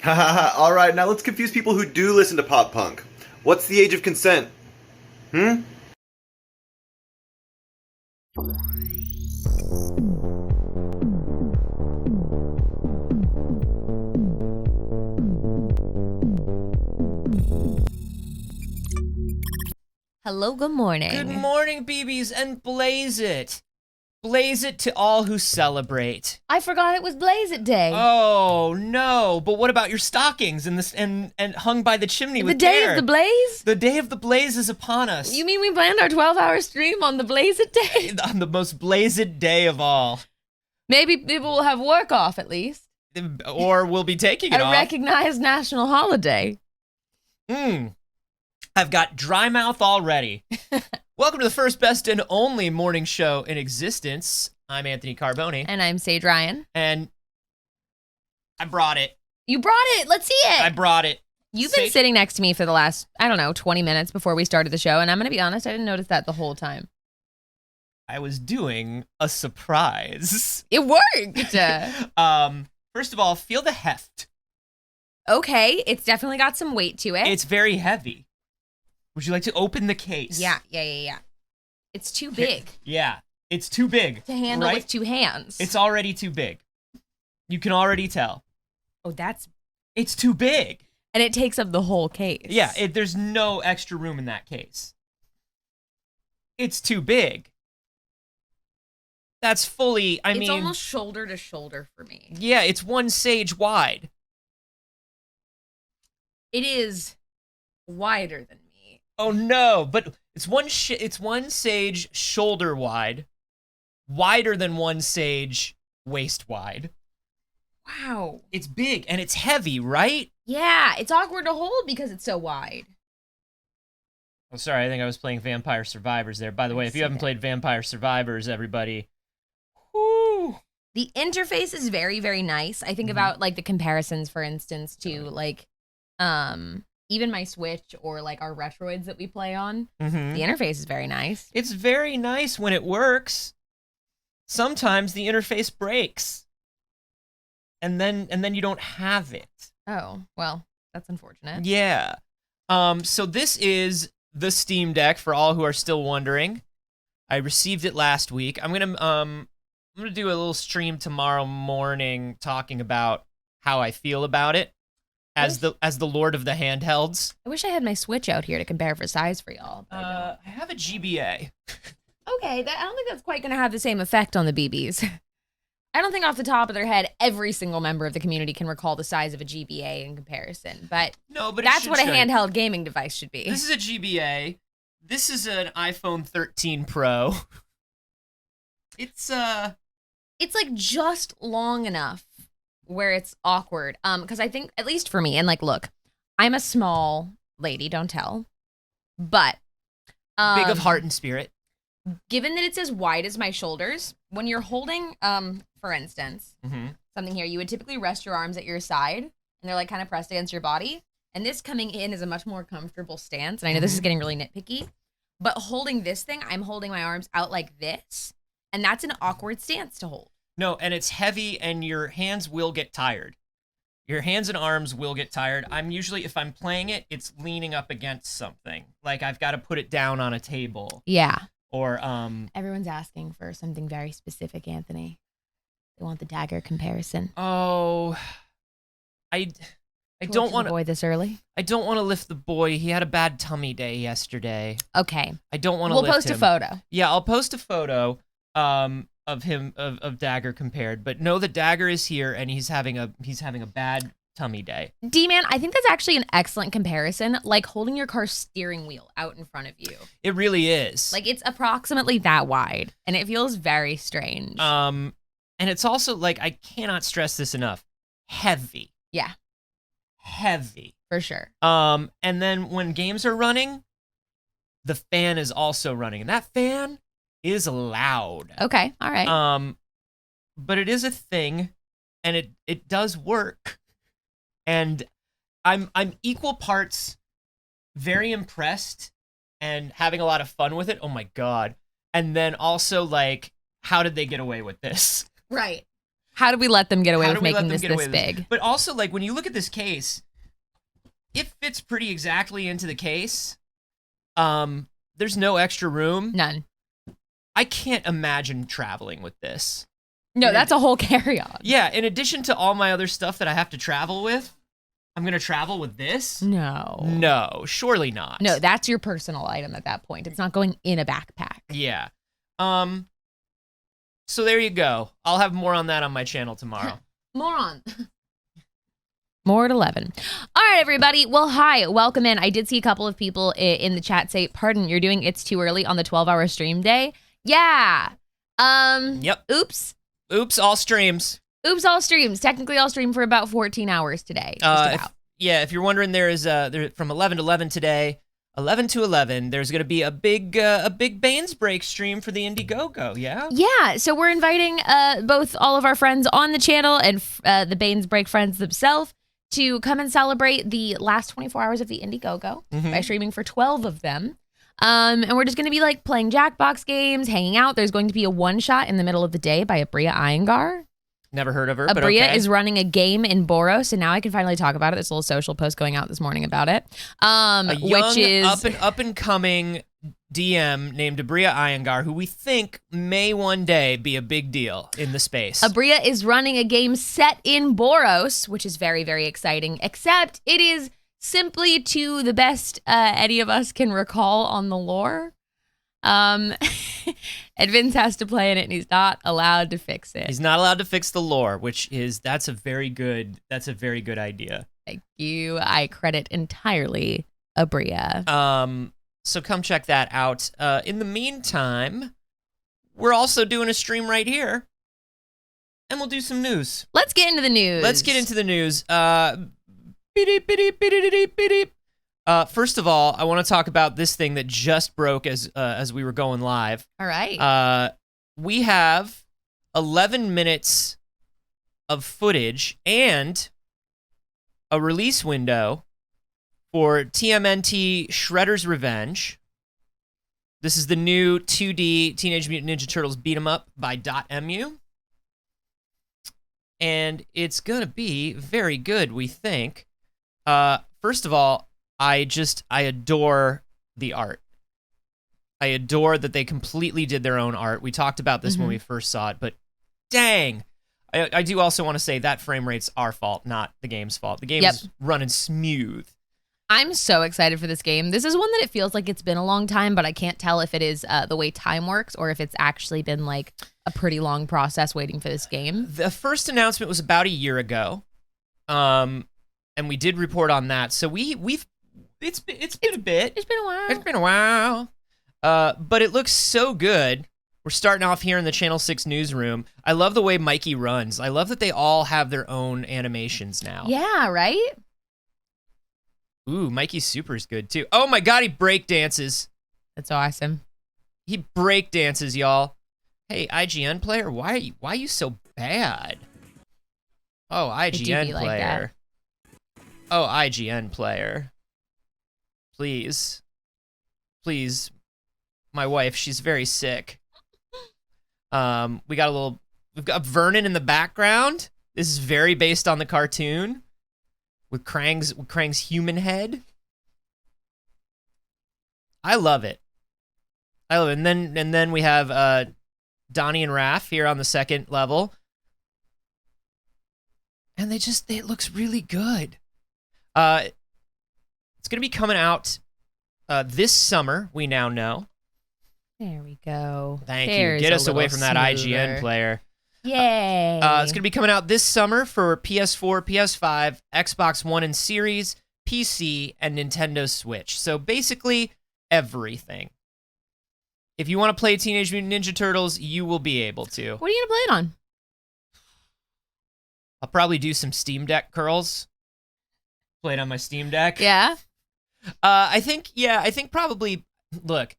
Ha ha ha. All right, now let's confuse people who do listen to pop punk. What's the age of consent? Hmm? Hello, good morning. Good morning, BBs, and blaze it. Blaze it to all who celebrate. I forgot it was Blaze It Day. Oh no! But what about your stockings and hung by the chimney with the day care? of the Blaze? The day of the blaze is upon us. You mean we planned our 12-hour stream on the Blaze It Day? On the most blazed day of all. Maybe people will have work off at least. Or we'll be taking it A off. recognized national holiday. I've got dry mouth already. Welcome to the first, best, and only morning show in existence. I'm Anthony Carboni. And I'm Saige Ryan. And I brought it. You brought it. Let's see it. I brought it. You've been sitting next to me for the last, 20 minutes before we started the show, and I'm going to be honest, I didn't notice that the whole time. I was doing a surprise. It worked. First of all, feel the heft. Okay, it's definitely got some weight to it. It's very heavy. Would you like to open the case? Yeah. It's too big. Yeah, it's too big. To handle right? with two hands. It's already too big. You can already tell. Oh, It's too big. And it takes up the whole case. Yeah, there's no extra room in that case. It's too big. That's fully, It's almost shoulder to shoulder for me. Yeah, it's one Saige wide. It is wider than me. Oh no, but it's one Saige shoulder wide, wider than one Saige waist wide. Wow. It's big and it's heavy, right? Yeah, it's awkward to hold because it's so wide. Oh, sorry, I think I was playing Vampire Survivors there. By the way, if you haven't played Vampire Survivors, everybody, whoo. The interface is very, very nice. I think about like the comparisons, for instance, to like, even my Switch or like our Retroids that we play on. The interface is very nice. It's very nice when it works. Sometimes the interface breaks. And then you don't have it. Oh, well, that's unfortunate. Yeah. So this is the Steam Deck for all who are still wondering. I received it last week. I'm gonna do a little stream tomorrow morning talking about how I feel about it. As the Lord of the handhelds. I wish I had my Switch out here to compare for size for y'all. I have a GBA. Okay, I don't think that's quite going to have the same effect on the BBs. I don't think off the top of their head, every single member of the community can recall the size of a GBA in comparison. But that's what a handheld gaming device should be. This is a GBA. This is an iPhone 13 Pro. It's like just long enough where it's awkward. Because I think, at least for me, and like, look, I'm a small lady, don't tell. But big of heart and spirit. Given that it's as wide as my shoulders, when you're holding, for instance, something here, you would typically rest your arms at your side, and they're like kind of pressed against your body. And this coming in is a much more comfortable stance. And I know this is getting really nitpicky, but holding this thing, I'm holding my arms out like this, and that's an awkward stance to hold. No, and it's heavy, and your hands will get tired. Your hands and arms will get tired. I'm usually, if I'm playing it, it's leaning up against something. Like, I've got to put it down on a table. Yeah. Or, Everyone's asking for something very specific, Anthony. They want the dagger comparison. Oh, I don't want to... boy this early? I don't want to lift the boy. He had a bad tummy day yesterday. Okay. I don't want to lift him. We'll post a photo. Yeah, I'll post a photo, of him of Dagger compared, but no, the Dagger is here and he's having a bad tummy day. D-Man, I think that's actually an excellent comparison, like holding your car's steering wheel out in front of you. It really is. Like, it's approximately that wide, and it feels very strange. And it's also, like, I cannot stress this enough, heavy. Yeah. Heavy. For sure. And then when games are running, the fan is also running, and that fan is loud. Okay, all right. But it is a thing, and it does work. And I'm equal parts very impressed and having a lot of fun with it. Oh my god. And then also, like, how did they get away with this? Right. How do we let them get away How with do we let making them this get away this with big? But also, like, when you look at this case, it fits pretty exactly into the case. There's no extra room. None. I can't imagine traveling with this. No, that's a whole carry-on. Yeah, in addition to all my other stuff that I have to travel with, I'm going to travel with this? No. No, surely not. No, that's your personal item at that point. It's not going in a backpack. Yeah. So there you go. I'll have more on that on my channel tomorrow. More at 11. All right, everybody. Well, hi. Welcome in. I did see a couple of people in the chat say, pardon, you're doing It's Too Early on the 12-hour stream day? Yeah. Yep. Oops. Oops, all streams. Oops, all streams. Technically, I'll stream for about 14 hours today. Just about. If you're wondering, there is from 11 to 11 today, 11 to 11, there's going to be a big Bane's Break stream for the Indiegogo, yeah? Yeah, so we're inviting both all of our friends on the channel and the Bane's Break friends themselves to come and celebrate the last 24 hours of the Indiegogo by streaming for 12 of them. And we're just going to be like playing Jackbox games, hanging out. There's going to be a one-shot in the middle of the day by Abria Iyengar. Never heard of her, but Abria okay. is running a game in Boros, and now I can finally talk about it. There's a little social post going out this morning about it. Which is up and coming DM named Abria Iyengar, who we think may one day be a big deal in the space. Abria is running a game set in Boros, which is very, very exciting, except it is simply to the best any of us can recall on the lore. And Vince has to play in it, and he's not allowed to fix it. He's not allowed to fix the lore, that's a very good idea. Thank you. I credit entirely Abria. So come check that out. In the meantime, we're also doing a stream right here, and we'll do some news. Let's get into the news. First of all, I want to talk about this thing that just broke as we were going live. All right. We have 11 minutes of footage and a release window for TMNT Shredder's Revenge. This is the new 2D Teenage Mutant Ninja Turtles beat 'em up by .mu. And it's going to be very good, we think. First of all, I adore the art. I adore that they completely did their own art. We talked about this when we first saw it, but dang. I do also want to say that frame rate's our fault, not the game's fault. The game is running smooth. I'm so excited for this game. This is one that it feels like it's been a long time, but I can't tell if it is the way time works or if it's actually been like a pretty long process waiting for this game. The first announcement was about a year ago, and we did report on that. So it's been a bit. It's been a while. It's been a while. But it looks so good. We're starting off here in the Channel 6 newsroom. I love the way Mikey runs. I love that they all have their own animations now. Yeah, right? Ooh, Mikey Super's good too. Oh my god, he break dances. That's awesome. He break dances, y'all. Hey, IGN player, why are you so bad? Oh, IGN player. Oh, IGN player. Please. Please. My wife, she's very sick. We've got Vernon in the background. This is very based on the cartoon. With Krang's human head. I love it. And then we have Donnie and Raph here on the second level. And it looks really good. It's gonna be coming out this summer, we now know. There we go. Thank you. Get us away from that IGN player. Yay. It's going to be coming out this summer for PS4, PS5, Xbox One and Series, PC, and Nintendo Switch. So basically, everything. If you want to play Teenage Mutant Ninja Turtles, you will be able to. What are you going to play it on? I'll probably do some Steam Deck curls. Play it on my Steam Deck. Yeah? I think probably, look,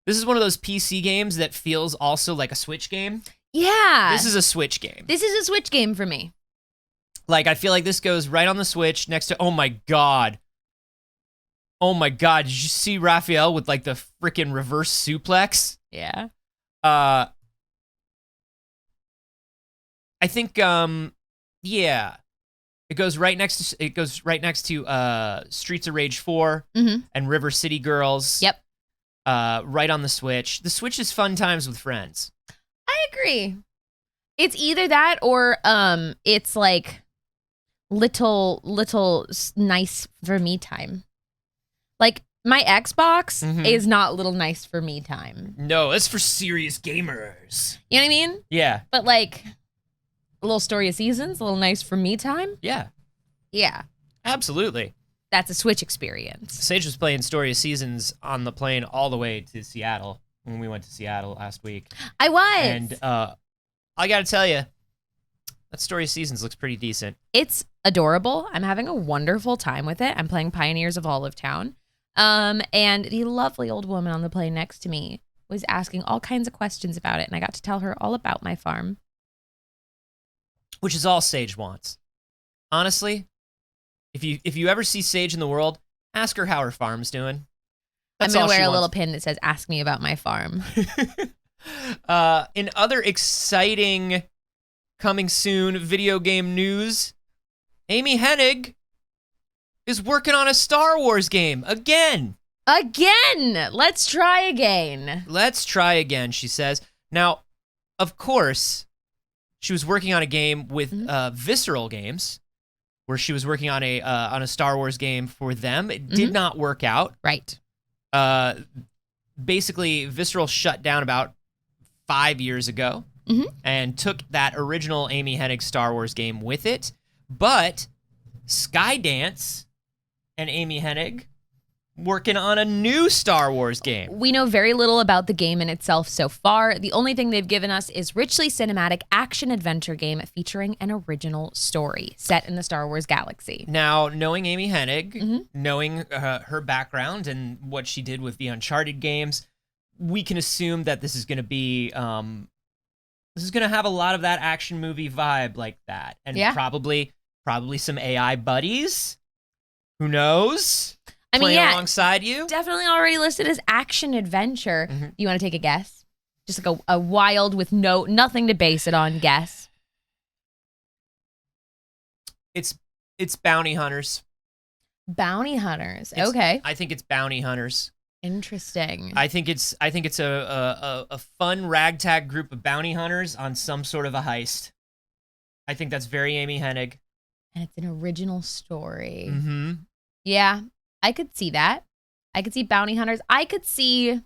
this is one of those PC games that feels also like a Switch game. Yeah. This is a Switch game. This is a Switch game for me. Like, I feel like this goes right on the Switch next to, oh my god. Oh my god, did you see Raphael with, like, the freaking reverse suplex? Yeah. I I think yeah. It goes right next to Streets of Rage 4 and River City Girls. Yep. Right on the Switch. The Switch is fun times with friends. I agree. It's either that or it's like little nice for me time. Like my Xbox is not little nice for me time. No, it's for serious gamers. You know what I mean? Yeah. But like a little Story of Seasons, a little nice for me time. Yeah. Yeah. Absolutely. That's a Switch experience. Saige was playing Story of Seasons on the plane all the way to Seattle when we went to Seattle last week. I was. And I got to tell you, that Story of Seasons looks pretty decent. It's adorable. I'm having a wonderful time with it. I'm playing Pioneers of Olive Town. And the lovely old woman on the plane next to me was asking all kinds of questions about it, and I got to tell her all about my farm. Which is all Saige wants. Honestly, if you ever see Saige in the world, ask her how her farm's doing. I'm going to wear a little pin that says, "Ask me about my farm." In other exciting coming soon video game news, Amy Hennig is working on a Star Wars game again. Again! Let's try again. Let's try again, she says. Now, of course, she was working on a game with Visceral Games, where she was working on a Star Wars game for them. It did not work out. Right. Basically, Visceral shut down about 5 years ago and took that original Amy Hennig Star Wars game with it. But Skydance and Amy Hennig working on a new Star Wars game. We know very little about the game in itself so far. The only thing they've given us is richly cinematic action-adventure game featuring an original story set in the Star Wars galaxy. Now, knowing Amy Hennig, knowing her background and what she did with the Uncharted games, we can assume that this is going to be, this is going to have a lot of that action movie vibe like that. And probably some AI buddies. Who knows? I mean, playing alongside you. Definitely already listed as action adventure. Do you want to take a guess? Just like a wild with nothing to base it on guess. It's bounty hunters. Bounty hunters. Okay. I think it's bounty hunters. Interesting. I think it's a fun ragtag group of bounty hunters on some sort of a heist. I think that's very Amy Hennig. And it's an original story. Yeah. I could see that. I could see bounty hunters. I could see.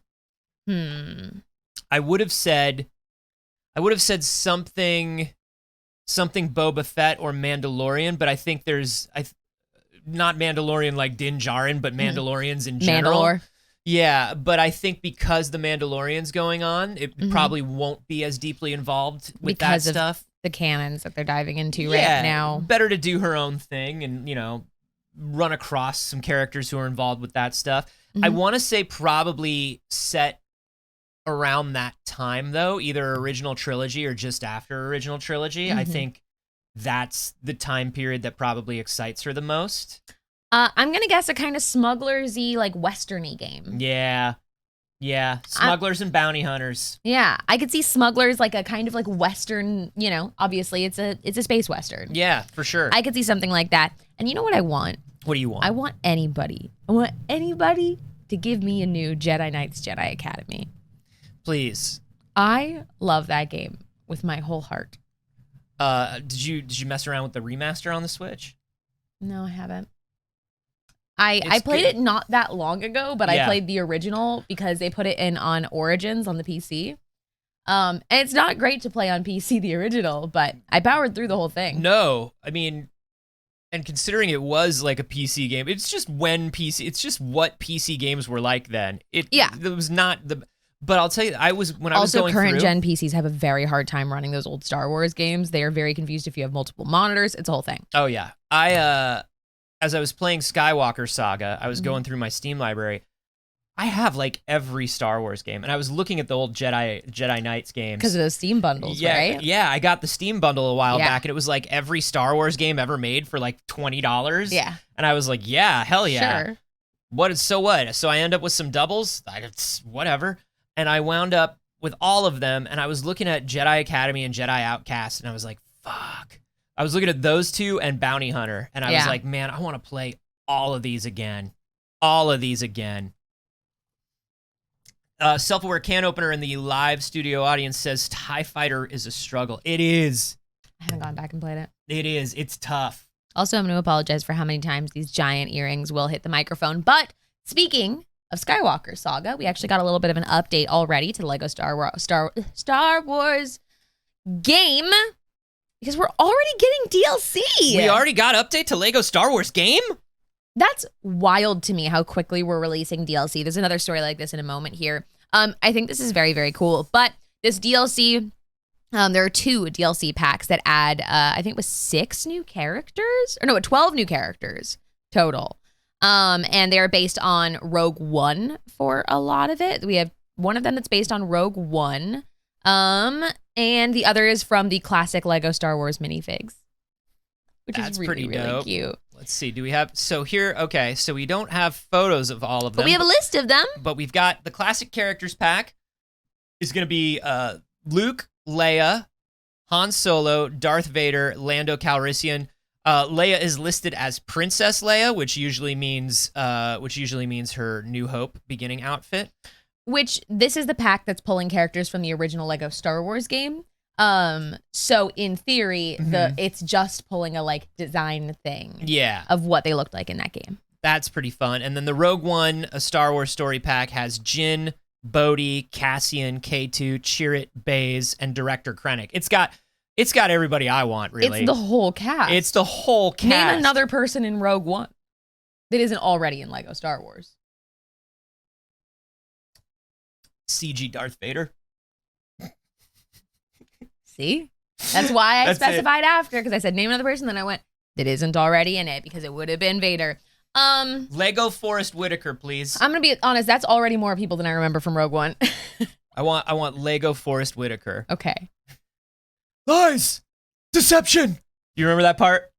I would have said something Boba Fett or Mandalorian, but I think there's not Mandalorian like Din Djarin, but Mandalorians in general. Mandalore. Yeah, but I think because the Mandalorian's going on, it probably won't be as deeply involved with because that stuff. Of the canons that they're diving into right now. Better to do her own thing and, run across some characters who are involved with that stuff. I want to say probably set around that time, though, either original trilogy or just after original trilogy. I think that's the time period that probably excites her the most. I'm going to guess a kind of smugglersy, like western-y game. Yeah. Smugglers and bounty hunters. Yeah. I could see smugglers like a kind of like western, obviously it's a space western. Yeah, for sure. I could see something like that. And you know what I want? What do you want? I want anybody to give me a new Jedi Knights Jedi Academy. Please. I love that game with my whole heart. Did you mess around with the remaster on the Switch? No, I haven't. I played it not that long ago, but I played the original because they put it in on Origins on the PC. And it's not great to play on PC, the original, but I powered through the whole thing. No, I mean, and considering it was like a PC game, it's just what PC games were like then. It was not the. But I'll tell you, when I was going through. Also, current gen PCs have a very hard time running those old Star Wars games. They are very confused if you have multiple monitors. It's a whole thing. Oh yeah, as I was playing Skywalker Saga, I was going through my Steam library. I have like every Star Wars game, and I was looking at the old Jedi Knights games because of those Steam bundles, right? Yeah, I got the Steam bundle a while back, and it was like every Star Wars game ever made for like $20. Yeah, and I was like, yeah, hell yeah. Sure. What? So I end up with some doubles. It's whatever, and I wound up with all of them, and I was looking at Jedi Academy and Jedi Outcast, and I was like, fuck. I was looking at those two and Bounty Hunter, and I was like, man, I want to play all of these again. Self-aware can opener in the live studio audience says TIE Fighter is a struggle. It is. I haven't gone back and played it. It is. It's tough. Also, I'm going to apologize for how many times these giant earrings will hit the microphone. But speaking of Skywalker Saga, we actually got a little bit of an update already to the Lego Star Wars game because we're already getting DLC. We already got update to Lego Star Wars game? That's wild to me how quickly we're releasing DLC. There's another story like this in a moment here. I think this is very, very cool. But this DLC, there are 2 DLC packs that add, I think it was 6 new characters? Or no, 12 new characters total. And they're based on Rogue One for a lot of it. We have one of them that's based on Rogue One. And the other is from the classic Lego Star Wars minifigs. Which That's is really, pretty really dope. cute. Let's see. Do we have... So here... Okay, so we don't have photos of all of them. But we have a list of them. But we've got the classic characters pack. Is going to be Luke, Leia, Han Solo, Darth Vader, Lando Calrissian. Leia is listed as Princess Leia, which usually means her New Hope beginning outfit. Which this is the pack that's pulling characters from the original Lego Star Wars game. So in theory, it's just pulling a like design thing. Yeah. Of what they looked like in that game. That's pretty fun. And then the Rogue One, a Star Wars story pack, has Jyn, Bodhi, Cassian, K2, Chirrut, Baze, and Director Krennic. It's got everybody I want, really. It's the whole cast. It's the whole cast. Name another person in Rogue One that isn't already in Lego Star Wars. CG Darth Vader. See? That's why I That's specified after, because I said name another person, then I went, that isn't already in it, because it would have been Vader. Lego Forrest Whitaker, please. I'm gonna be honest, that's already more people than I remember from Rogue One. I want Lego Forrest Whitaker. Okay. Lies! Deception! Do you remember that part?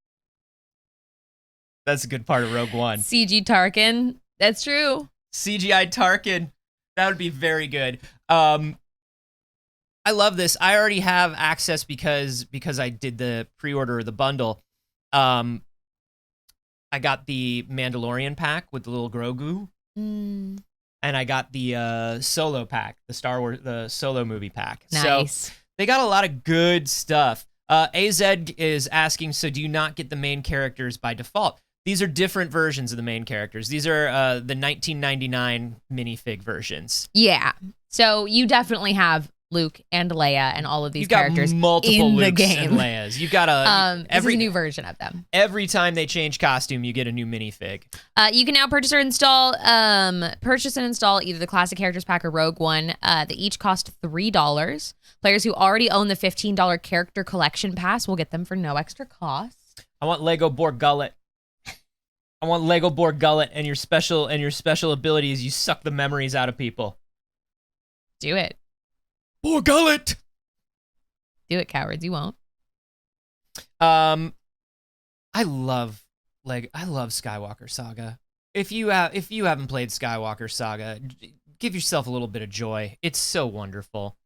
That's a good part of Rogue One. CG Tarkin. That's true. CGI Tarkin. That would be very good. I love this. I already have access because I did the pre-order of the bundle. I got the Mandalorian pack with the little Grogu. And I got the Solo pack, the Solo movie pack. Nice. So they got a lot of good stuff. AZ is asking, so do you not get the main characters by default? These are different versions of the main characters. These are the 1999 minifig versions. Yeah. So you definitely have Luke and Leia and all of these You've got characters multiple in Lukes the game. and Leias. You've got every new version of them. Every time they change costume, you get a new minifig. You can now purchase and install either the classic characters pack or Rogue One. They each cost $3. Players who already own the $15 character collection pass will get them for no extra cost. I want Lego Borg Gullet. I want Lego Borg Gullet, and your special ability is you suck the memories out of people. Do it. Borg Gullet. Do it, cowards. You won't. I love Skywalker Saga. If you haven't played Skywalker Saga, give yourself a little bit of joy. It's so wonderful.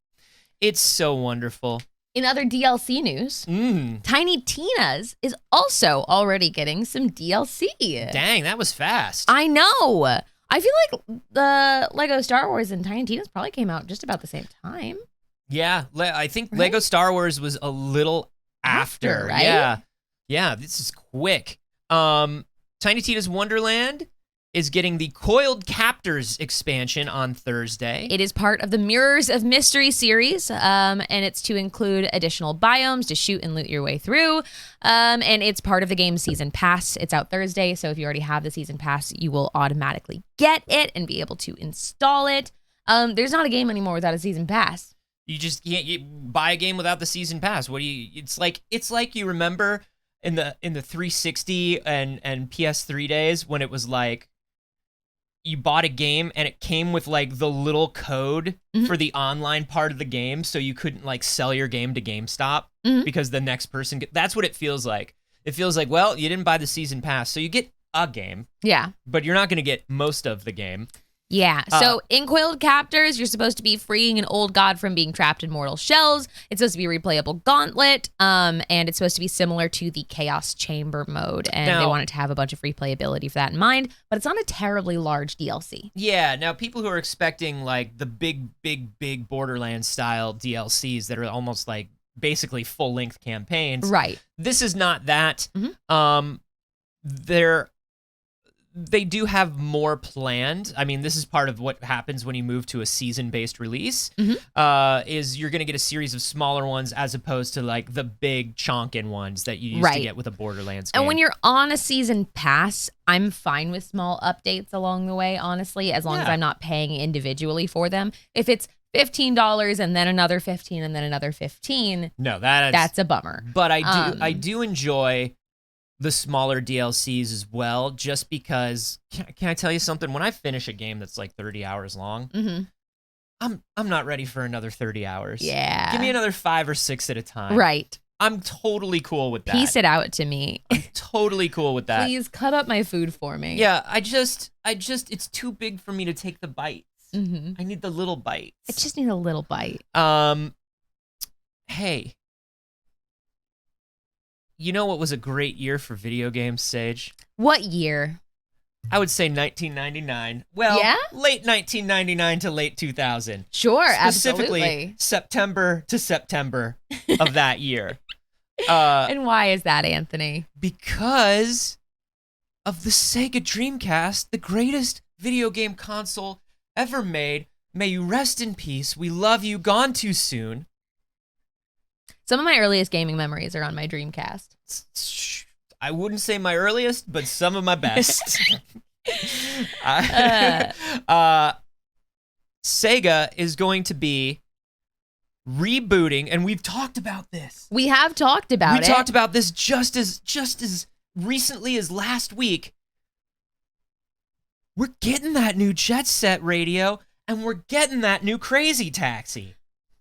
It's so wonderful. In other DLC news, Tiny Tina's is also already getting some DLC. Dang, that was fast. I know. I feel like the Lego Star Wars and Tiny Tina's probably came out just about the same time. Yeah, I think Lego Star Wars was a little after. Right? Yeah, this is quick. Tiny Tina's Wonderland is getting the Coiled Captors expansion on Thursday. It is part of the Mirrors of Mystery series, and it's to include additional biomes to shoot and loot your way through, and it's part of the game's season pass. It's out Thursday, so if you already have the season pass, you will automatically get it and be able to install it. There's not a game anymore without a season pass. You just can't buy a game without the season pass. What do you? It's like you remember in the 360 and PS3 days when it was like, you bought a game and it came with like the little code for the online part of the game, so you couldn't like sell your game to GameStop because the next person that's what it feels like. It feels like, well, you didn't buy the season pass, so you get a game. Yeah. But you're not going to get most of the game. Yeah. So in Coiled Captors, you're supposed to be freeing an old god from being trapped in mortal shells. It's supposed to be a replayable gauntlet. And it's supposed to be similar to the Chaos Chamber mode. And they wanted to have a bunch of replayability for that in mind. But it's not a terribly large DLC. Yeah. Now, people who are expecting like the big Borderlands style DLCs that are almost like basically full-length campaigns. Right. This is not that. They do have more planned. I mean, this is part of what happens when you move to a season-based release, is you're going to get a series of smaller ones as opposed to like the big chonkin' ones that you used to get with a Borderlands game. And when you're on a season pass, I'm fine with small updates along the way, honestly, as long as I'm not paying individually for them. If it's $15 and then another 15 and then another 15, no, that's a bummer. But I do enjoy the smaller DLCs as well, just because, can I tell you something? When I finish a game that's like 30 hours long, I'm not ready for another 30 hours. Yeah. Give me another 5 or 6 at a time. Right. I'm totally cool with that. Piece it out to me. I'm totally cool with that. Please cut up my food for me. Yeah, I just, it's too big for me to take the bites. I need the little bites. I just need a little bite. Hey. You know what was a great year for video games, Saige? What year? I would say 1999. Well, late 1999 to late 2000. Sure, Specifically, absolutely. September to September of that year. And why is that, Anthony? Because of the Sega Dreamcast, the greatest video game console ever made. May you rest in peace. We love you. Gone too soon. Some of my earliest gaming memories are on my Dreamcast. I wouldn't say my earliest, but some of my best. Sega is going to be rebooting, and we've talked about this. We have talked about it. We talked about this just as recently as last week. We're getting that new Jet Set Radio, and we're getting that new Crazy Taxi.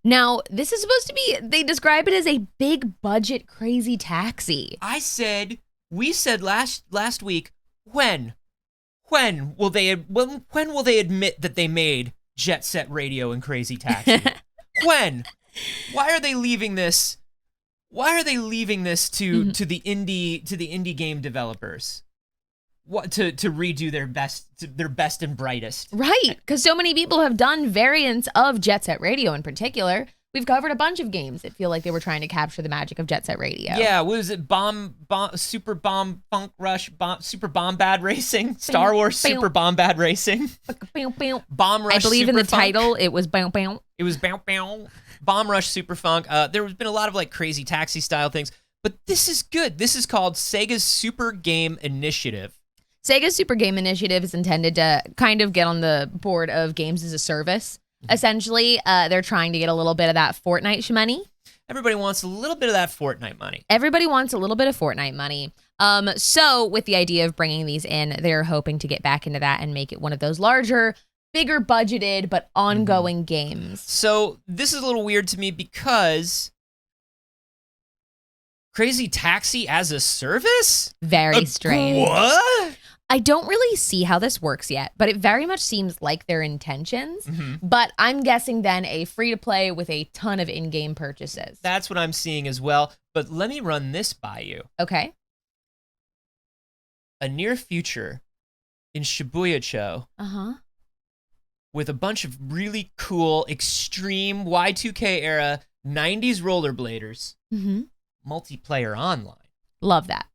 Now, this is supposed to be, they describe it as a big budget Crazy Taxi. We said last week, when will they admit that they made Jet Set Radio and Crazy Taxi? When? Why are they leaving this? Why are they leaving this to the indie game developers? What to redo their best and brightest? Right, because so many people have done variants of Jet Set Radio in particular. We've covered a bunch of games that feel like they were trying to capture the magic of Jet Set Radio. Yeah, what was it? Super Bomb Funk Rush, Super Bombad Racing, Star Wars Super Bombad Racing, Bomb Rush. I believe Super in the Funk. title it was bow bow. It was bow bow. Bomb Rush Super Funk. There has been a lot of like Crazy Taxi style things, but this is good. This is called Sega's Super Game Initiative. Sega's Super Game Initiative is intended to kind of get on the board of games as a service. Essentially, they're trying to get a little bit of that Fortnite money. Everybody wants a little bit of that Fortnite money. Everybody wants a little bit of Fortnite money. So with the idea of bringing these in, they're hoping to get back into that and make it one of those larger, bigger budgeted, but ongoing games. So this is a little weird to me because Crazy Taxi as a service? Very strange. What? I don't really see how this works yet, but it very much seems like their intentions. But I'm guessing then a free-to-play with a ton of in-game purchases. That's what I'm seeing as well. But let me run this by you. Okay. A near future in Shibuya-cho with a bunch of really cool, extreme Y2K era 90s rollerbladers. Multiplayer online. Love that.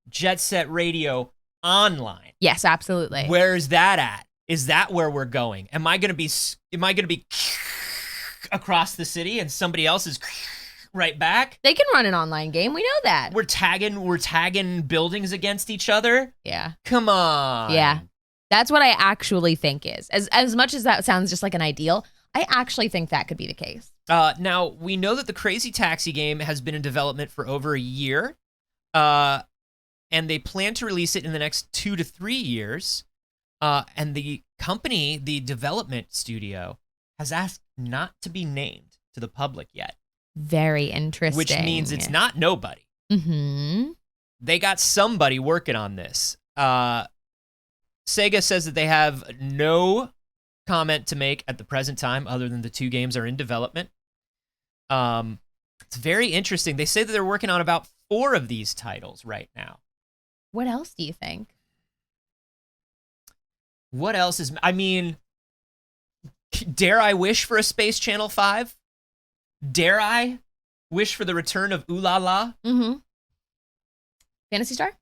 Jet Set Radio online. Yes, absolutely. Where is that at? Is that where we're going? Am I gonna be across the city and somebody else is right back? They can run an online game. We know that. We're tagging buildings against each other. Yeah. Come on. Yeah. That's what I actually think is. As much as that sounds just like an ideal, I actually think that could be the case. Now, we know that the Crazy Taxi game has been in development for over a year. And they plan to release it in the next 2 to 3 years. And the company, the development studio, has asked not to be named to the public yet. Very interesting. Which means it's not nobody. They got somebody working on this. Sega says that they have no comment to make at the present time, other than the 2 games are in development. It's very interesting. They say that they're working on about 4 of these titles right now. What else do you think? What else is... I mean, dare I wish for a Space Channel 5? Dare I wish for the return of Ooh La La? Mm-hmm. Phantasy Star?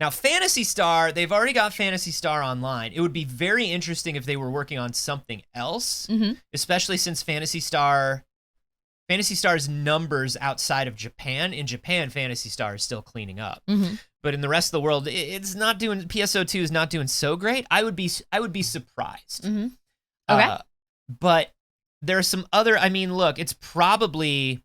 Now, Phantasy Star, they've already got Phantasy Star Online. It would be very interesting if they were working on something else, especially since Phantasy Star's numbers outside of Japan. In Japan, Phantasy Star is still cleaning up. But in the rest of the world, it's not doing... PSO2 is not doing so great. I would be surprised. Okay. But there are some other... I mean, look, it's probably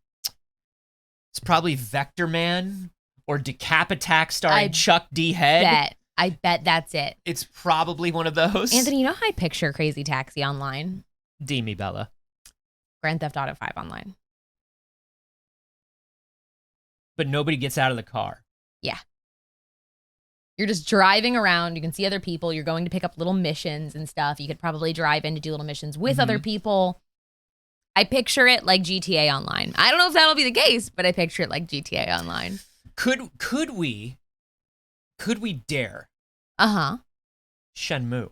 Vector Man or Decapitac starring Chuck D. Head. I bet that's it. It's probably one of those. Anthony, you know how I picture Crazy Taxi online? D me, Bella. Grand Theft Auto 5 online. But nobody gets out of the car. Yeah. You're just driving around. You can see other people. You're going to pick up little missions and stuff. You could probably drive in to do little missions with other people. I picture it like GTA Online. I don't know if that'll be the case, but I picture it like GTA Online. Could we dare? Shenmue.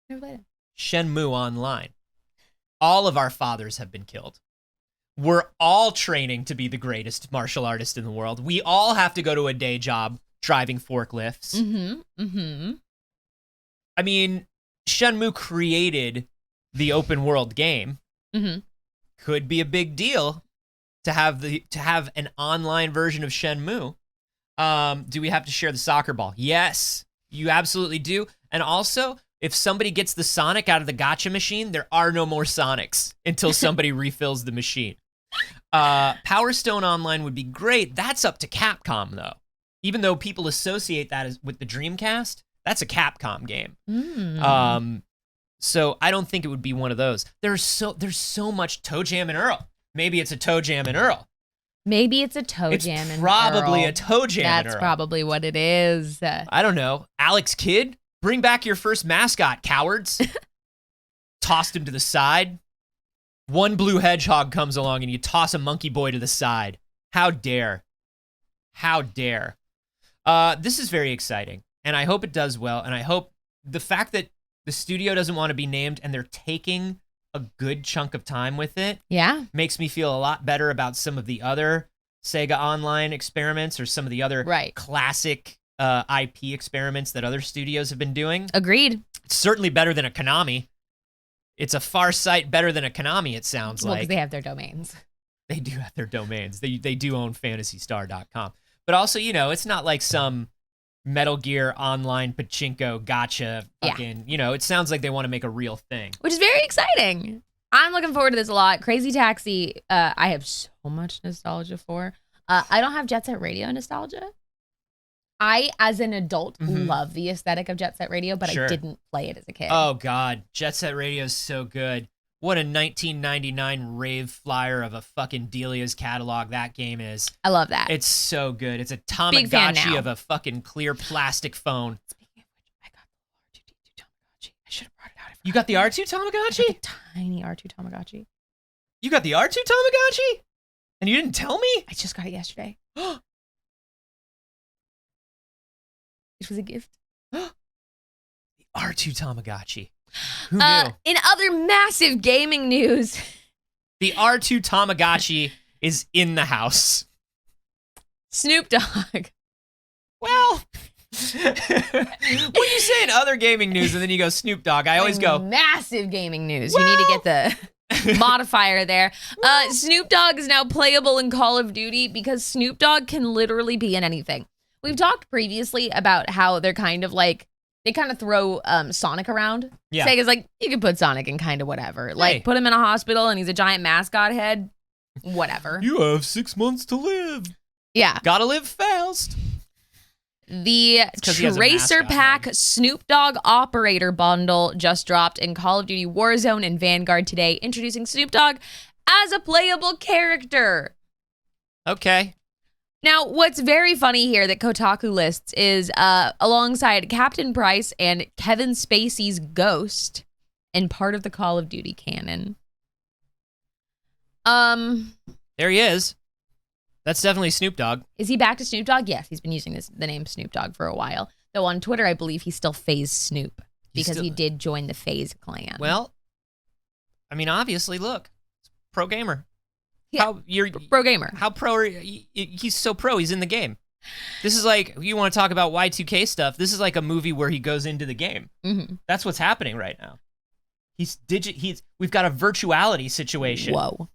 Never played it. Shenmue Online. All of our fathers have been killed. We're all training to be the greatest martial artist in the world. We all have to go to a day job driving forklifts. I mean, Shenmue created the open world game. Could be a big deal to have an online version of Shenmue. Do we have to share the soccer ball? Yes, you absolutely do. And also, if somebody gets the Sonic out of the gacha machine, there are no more Sonics until somebody refills the machine. Power Stone Online would be great. That's up to Capcom, though. Even though people associate that with the Dreamcast, that's a Capcom game. So I don't think it would be one of those. There's so much Toe Jam and Earl. Maybe it's a Toe Jam and Earl. Maybe it's a Toe Jam and Earl. It's probably a Toe Jam and Earl. That's probably what it is. I don't know. Alex Kidd, bring back your first mascot, cowards. Tossed him to the side. One blue hedgehog comes along and you toss a monkey boy to the side. How dare. How dare. This is very exciting, and I hope it does well, and I hope the fact that the studio doesn't want to be named and they're taking a good chunk of time with it makes me feel a lot better about some of the other Sega Online experiments or some of the other classic IP experiments that other studios have been doing. Agreed. It's certainly better than a Konami. It's a far sight better than a Konami, it sounds like. Well, because they have their domains. They do have their domains. They do own FantasyStar.com. But also, you know, it's not like some Metal Gear Online pachinko gotcha fucking, you know, it sounds like they want to make a real thing. Which is very exciting. I'm looking forward to this a lot. Crazy Taxi, I have so much nostalgia for. I don't have Jet Set Radio nostalgia. I, as an adult, love the aesthetic of Jet Set Radio, but I didn't play it as a kid. Oh, God. Jet Set Radio is so good. What a 1999 rave flyer of a fucking Delia's catalog that game is. I love that. It's so good. It's a Tamagotchi of a fucking clear plastic phone. Speaking of which, I got the R2D2 Tamagotchi. I should have brought it out. You got the R2 Tamagotchi? I got the tiny R2 Tamagotchi. You got the R2 Tamagotchi? And you didn't tell me? I just got it yesterday. It was a gift. The R2 Tamagotchi. Who knew? In other massive gaming news, the R2 Tamagotchi is in the house. Snoop Dogg. Well, when you say in other gaming news and then you go Snoop Dogg, I always go massive gaming news. You need to get the modifier there. Snoop Dogg is now playable in Call of Duty because Snoop Dogg can literally be in anything. We've talked previously about how they're kind of like, they kind of throw Sonic around. Yeah. Sega's like, you can put Sonic in kind of whatever. Like, put him in a hospital and he's a giant mascot head. Whatever. You have 6 months to live. Yeah. Gotta live fast. The Tracer Pack Snoop Dogg Operator Bundle just dropped in Call of Duty Warzone and Vanguard today, introducing Snoop Dogg as a playable character. Okay. Now, what's very funny here that Kotaku lists is alongside Captain Price and Kevin Spacey's Ghost and part of the Call of Duty canon. There he is. That's definitely Snoop Dogg. Is he back to Snoop Dogg? Yes, he's been using the name Snoop Dogg for a while. Though on Twitter, I believe he still FaZe Snoop because he did join the FaZe clan. Well, I mean, obviously, look, pro gamer. Yeah, how you're pro gamer. How pro are he's so pro, he's in the game. This is like, you want to talk about Y2K stuff, this is like a movie where he goes into the game. Mm-hmm. That's what's happening right now. We've got a virtuality situation. Whoa.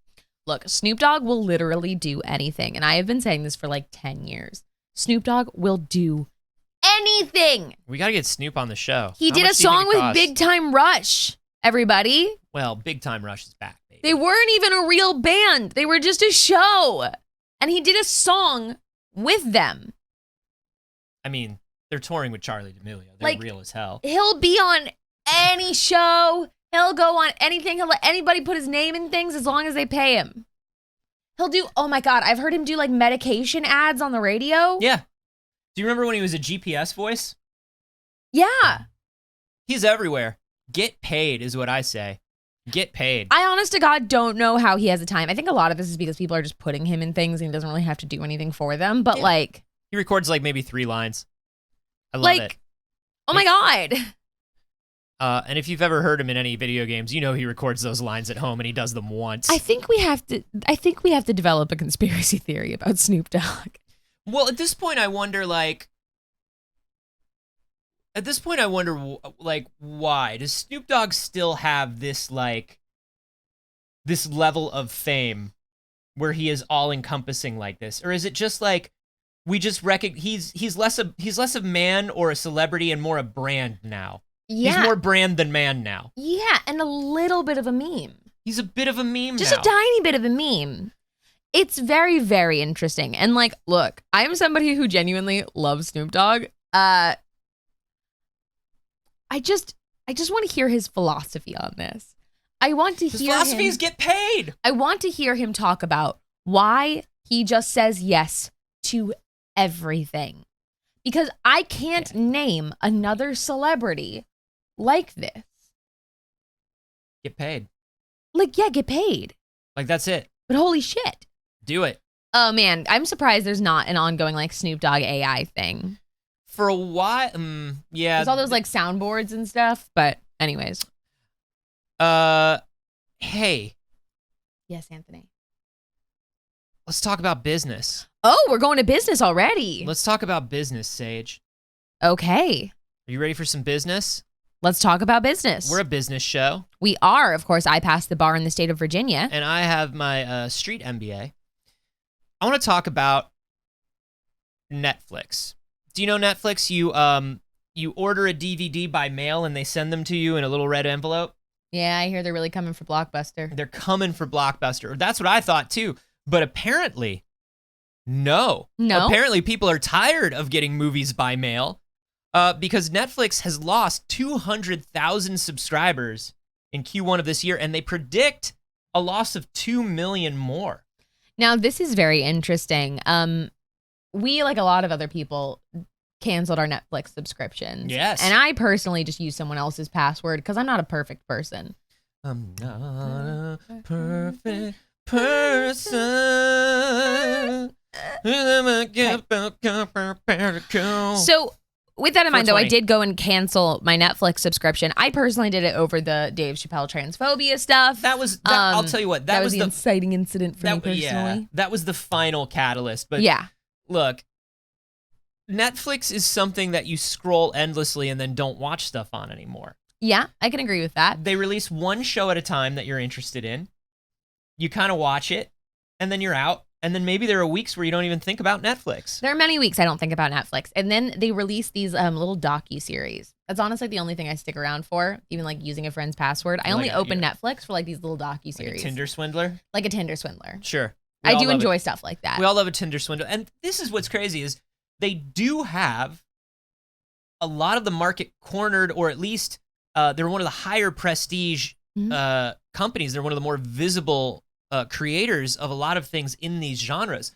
Look, Snoop Dogg will literally do anything. And I have been saying this for like 10 years. Snoop Dogg will do anything. We got to get Snoop on the show. He did a song with Big Time Rush, everybody. Well, Big Time Rush is back, baby. They weren't even a real band. They were just a show. And he did a song with them. I mean, they're touring with Charlie D'Amelio. They're like, real as hell. He'll be on any show. He'll go on anything. He'll let anybody put his name in things as long as they pay him. He'll do, oh my God, I've heard him do like medication ads on the radio. Yeah. Do you remember when he was a GPS voice? Yeah. He's everywhere. Get paid is what I say. Get paid. I honest to God don't know how he has the time. I think a lot of this is because people are just putting him in things and he doesn't really have to do anything for them. But like, he records like maybe 3 lines. I love it. Oh my God. And if you've ever heard him in any video games, you know he records those lines at home and he does them once. I think we have to develop a conspiracy theory about Snoop Dogg. Well, at this point I wonder why does Snoop Dogg still have this this level of fame where he is all encompassing like this? Or is it just like we just he's less a man or a celebrity and more a brand now? Yeah. He's more brand than man now. Yeah, and a little bit of a meme. He's a bit of a meme Just now. a tiny bit of a meme. It's very, very interesting. And like, look, I'm somebody who genuinely loves Snoop Dogg. I just want to hear his philosophy on this. I want to hear his philosophies get paid. I want to hear him talk about why he just says yes to everything. Because I can't name another celebrity like this. Get paid. Like, yeah, get paid. Like, that's it. But holy shit. Do it. Oh, man. I'm surprised there's not an ongoing, like, Snoop Dogg AI thing. For a while, yeah. There's all those, like, soundboards and stuff. But anyways. Hey. Yes, Anthony. Let's talk about business. Oh, we're going to business already. Let's talk about business, Saige. Okay. Are you ready for some business? Let's talk about business. We're a business show. We are. Of course, I passed the bar in the state of Virginia. And I have my street MBA. I want to talk about Netflix. Do you know Netflix? You order a DVD by mail and they send them to you in a little red envelope. Yeah, I hear they're really coming for Blockbuster. They're coming for Blockbuster. That's what I thought too. But apparently, no. Apparently, people are tired of getting movies by mail because Netflix has lost 200,000 subscribers in Q1 of this year, and they predict a loss of 2 million more. Now, this is very interesting. We, like a lot of other people, canceled our Netflix subscriptions. Yes. And I personally just use someone else's password because I'm not a perfect person. I'm not a perfect person. So, with that in mind, though, I 420. did go and cancel my Netflix subscription. I personally did it over the Dave Chappelle transphobia stuff. I'll tell you what, that was the inciting incident for me personally. Yeah, that was the final catalyst. But yeah. Look, Netflix is something that you scroll endlessly and then don't watch stuff on anymore. Yeah, I can agree with that. They release one show at a time that you're interested in. You kind of watch it, and then you're out. And then maybe there are weeks where you don't even think about Netflix. There are many weeks I don't think about Netflix. And then they release these little docu-series. That's honestly the only thing I stick around for, even like using a friend's password. I only open Netflix for like these little docu-series. Like a Tinder swindler? Like a Tinder swindler. Sure. I do enjoy stuff like that. We all love a Tinder swindle. And this is what's crazy is they do have a lot of the market cornered, or at least they're one of the higher prestige companies. They're one of the more visible creators of a lot of things in these genres.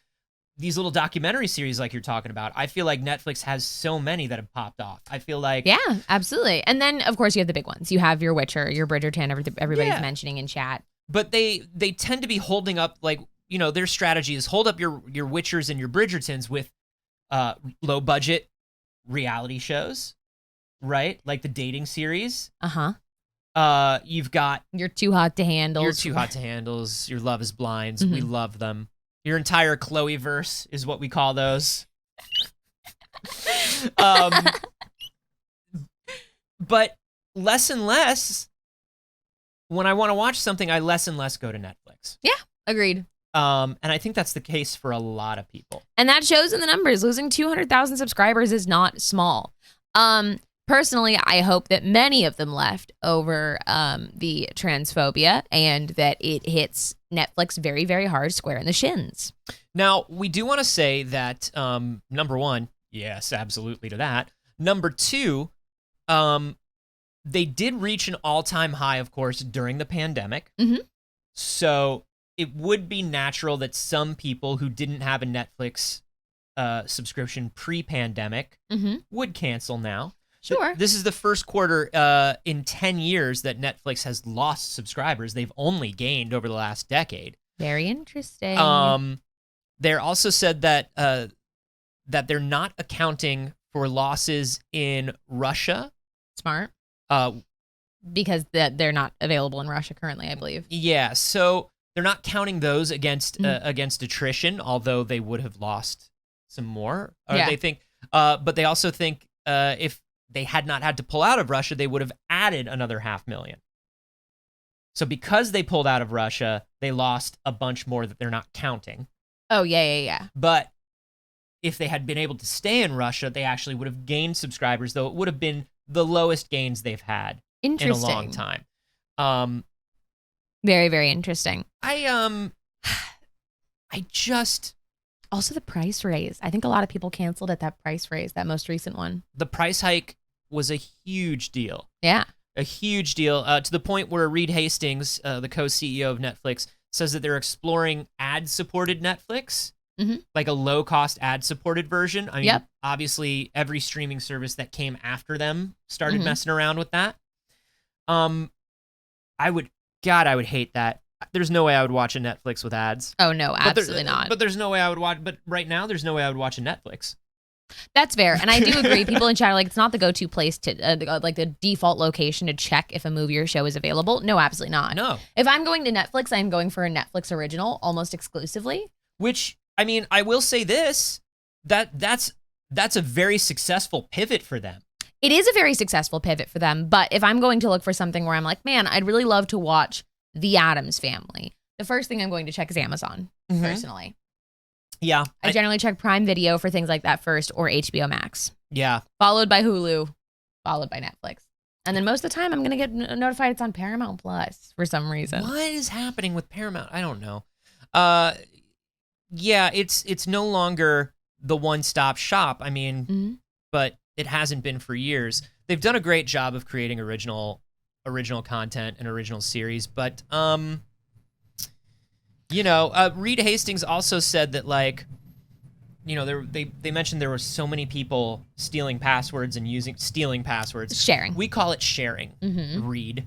these little documentary series like you're talking about. I feel like Netflix has so many that have popped off. I feel like Yeah, absolutely. And then, of course, you have the big ones. You have your Witcher, your Bridgerton, everybody's Yeah. mentioning in chat. but they tend to be holding up, like, their strategy is hold up your Witchers and your Bridgertons with low budget reality shows, right? Like the dating series. You've got You're Too Hot to Handle. You're Too Hot to Handles, your Love is Blinds. We love them. Your entire Chloe-verse is what we call those. But less and less, when I want to watch something, I less and less go to Netflix. Yeah, agreed. And I think that's the case for a lot of people. And that shows in the numbers. Losing 200,000 subscribers is not small. Personally, I hope that many of them left over the transphobia and that it hits Netflix very, very hard, square in the shins. Now, we do want to say that, number one, yes, absolutely to that. Number two, they did reach an all-time high, of course, during the pandemic. So it would be natural that some people who didn't have a Netflix subscription pre-pandemic would cancel now. Sure. This is the first quarter in 10 years that Netflix has lost subscribers. They've only gained over the last decade. Very interesting. They're also said that that they're not accounting for losses in Russia. Smart. Because they're not available in Russia currently, I believe. Yeah, so they're not counting those against attrition, although they would have lost some more. They think, but they also think if they had not had to pull out of Russia, they would have added another 500,000. So because they pulled out of Russia, they lost a bunch more that they're not counting. Oh, yeah. But if they had been able to stay in Russia, they actually would have gained subscribers, though it would have been the lowest gains they've had in a long time. Very, very interesting. I just... Also the price raise. I think a lot of people canceled at that price raise, that most recent one. The price hike was a huge deal. Yeah. A huge deal, to the point where Reed Hastings, the co-CEO of Netflix, says that they're exploring ad-supported Netflix, like a low-cost ad-supported version. I mean, obviously, every streaming service that came after them started messing around with that. I would hate that. There's no way I would watch a Netflix with ads. Oh, no, absolutely not. But there's no way I would watch, but right now, there's no way I would watch a Netflix. That's fair. And I do agree. People in chat are like, it's not the go-to place to, like the default location to check if a movie or show is available. No, absolutely not. No. If I'm going to Netflix, I'm going for a Netflix original almost exclusively. Which, I mean, I will say this, that's a very successful pivot for them. It is a very successful pivot for them. But if I'm going to look for something where I'm like, man, I'd really love to watch The Addams Family, the first thing I'm going to check is Amazon, personally. Yeah. I generally check Prime Video for things like that first, or HBO Max. Yeah. Followed by Hulu, followed by Netflix. And then most of the time, I'm going to get notified it's on Paramount Plus for some reason. What is happening with Paramount? I don't know. Yeah, it's no longer the one-stop shop. I mean, but it hasn't been for years. They've done a great job of creating original content and original series, but Reed Hastings also said that, like, they mentioned there were so many people stealing passwords and stealing passwords. Sharing. We call it sharing, Reed.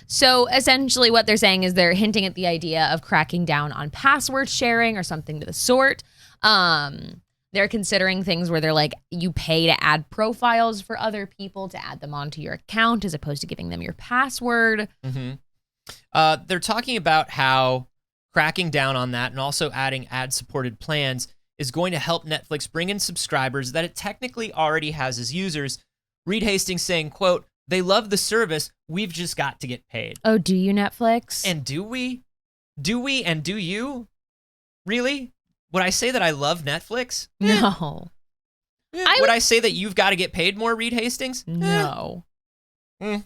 So essentially what they're saying is they're hinting at the idea of cracking down on password sharing or something to the sort. They're considering things where they're like, you pay to add profiles for other people to add them onto your account as opposed to giving them your password. They're talking about how cracking down on that and also adding ad-supported plans is going to help Netflix bring in subscribers that it technically already has as users. Reed Hastings saying, quote, "They love the service, we've just got to get paid." Oh, do you, Netflix? And do we? Do we and do you? Really? Would I say that I love Netflix? No. Would I say that you've got to get paid more, Reed Hastings? No. Meh.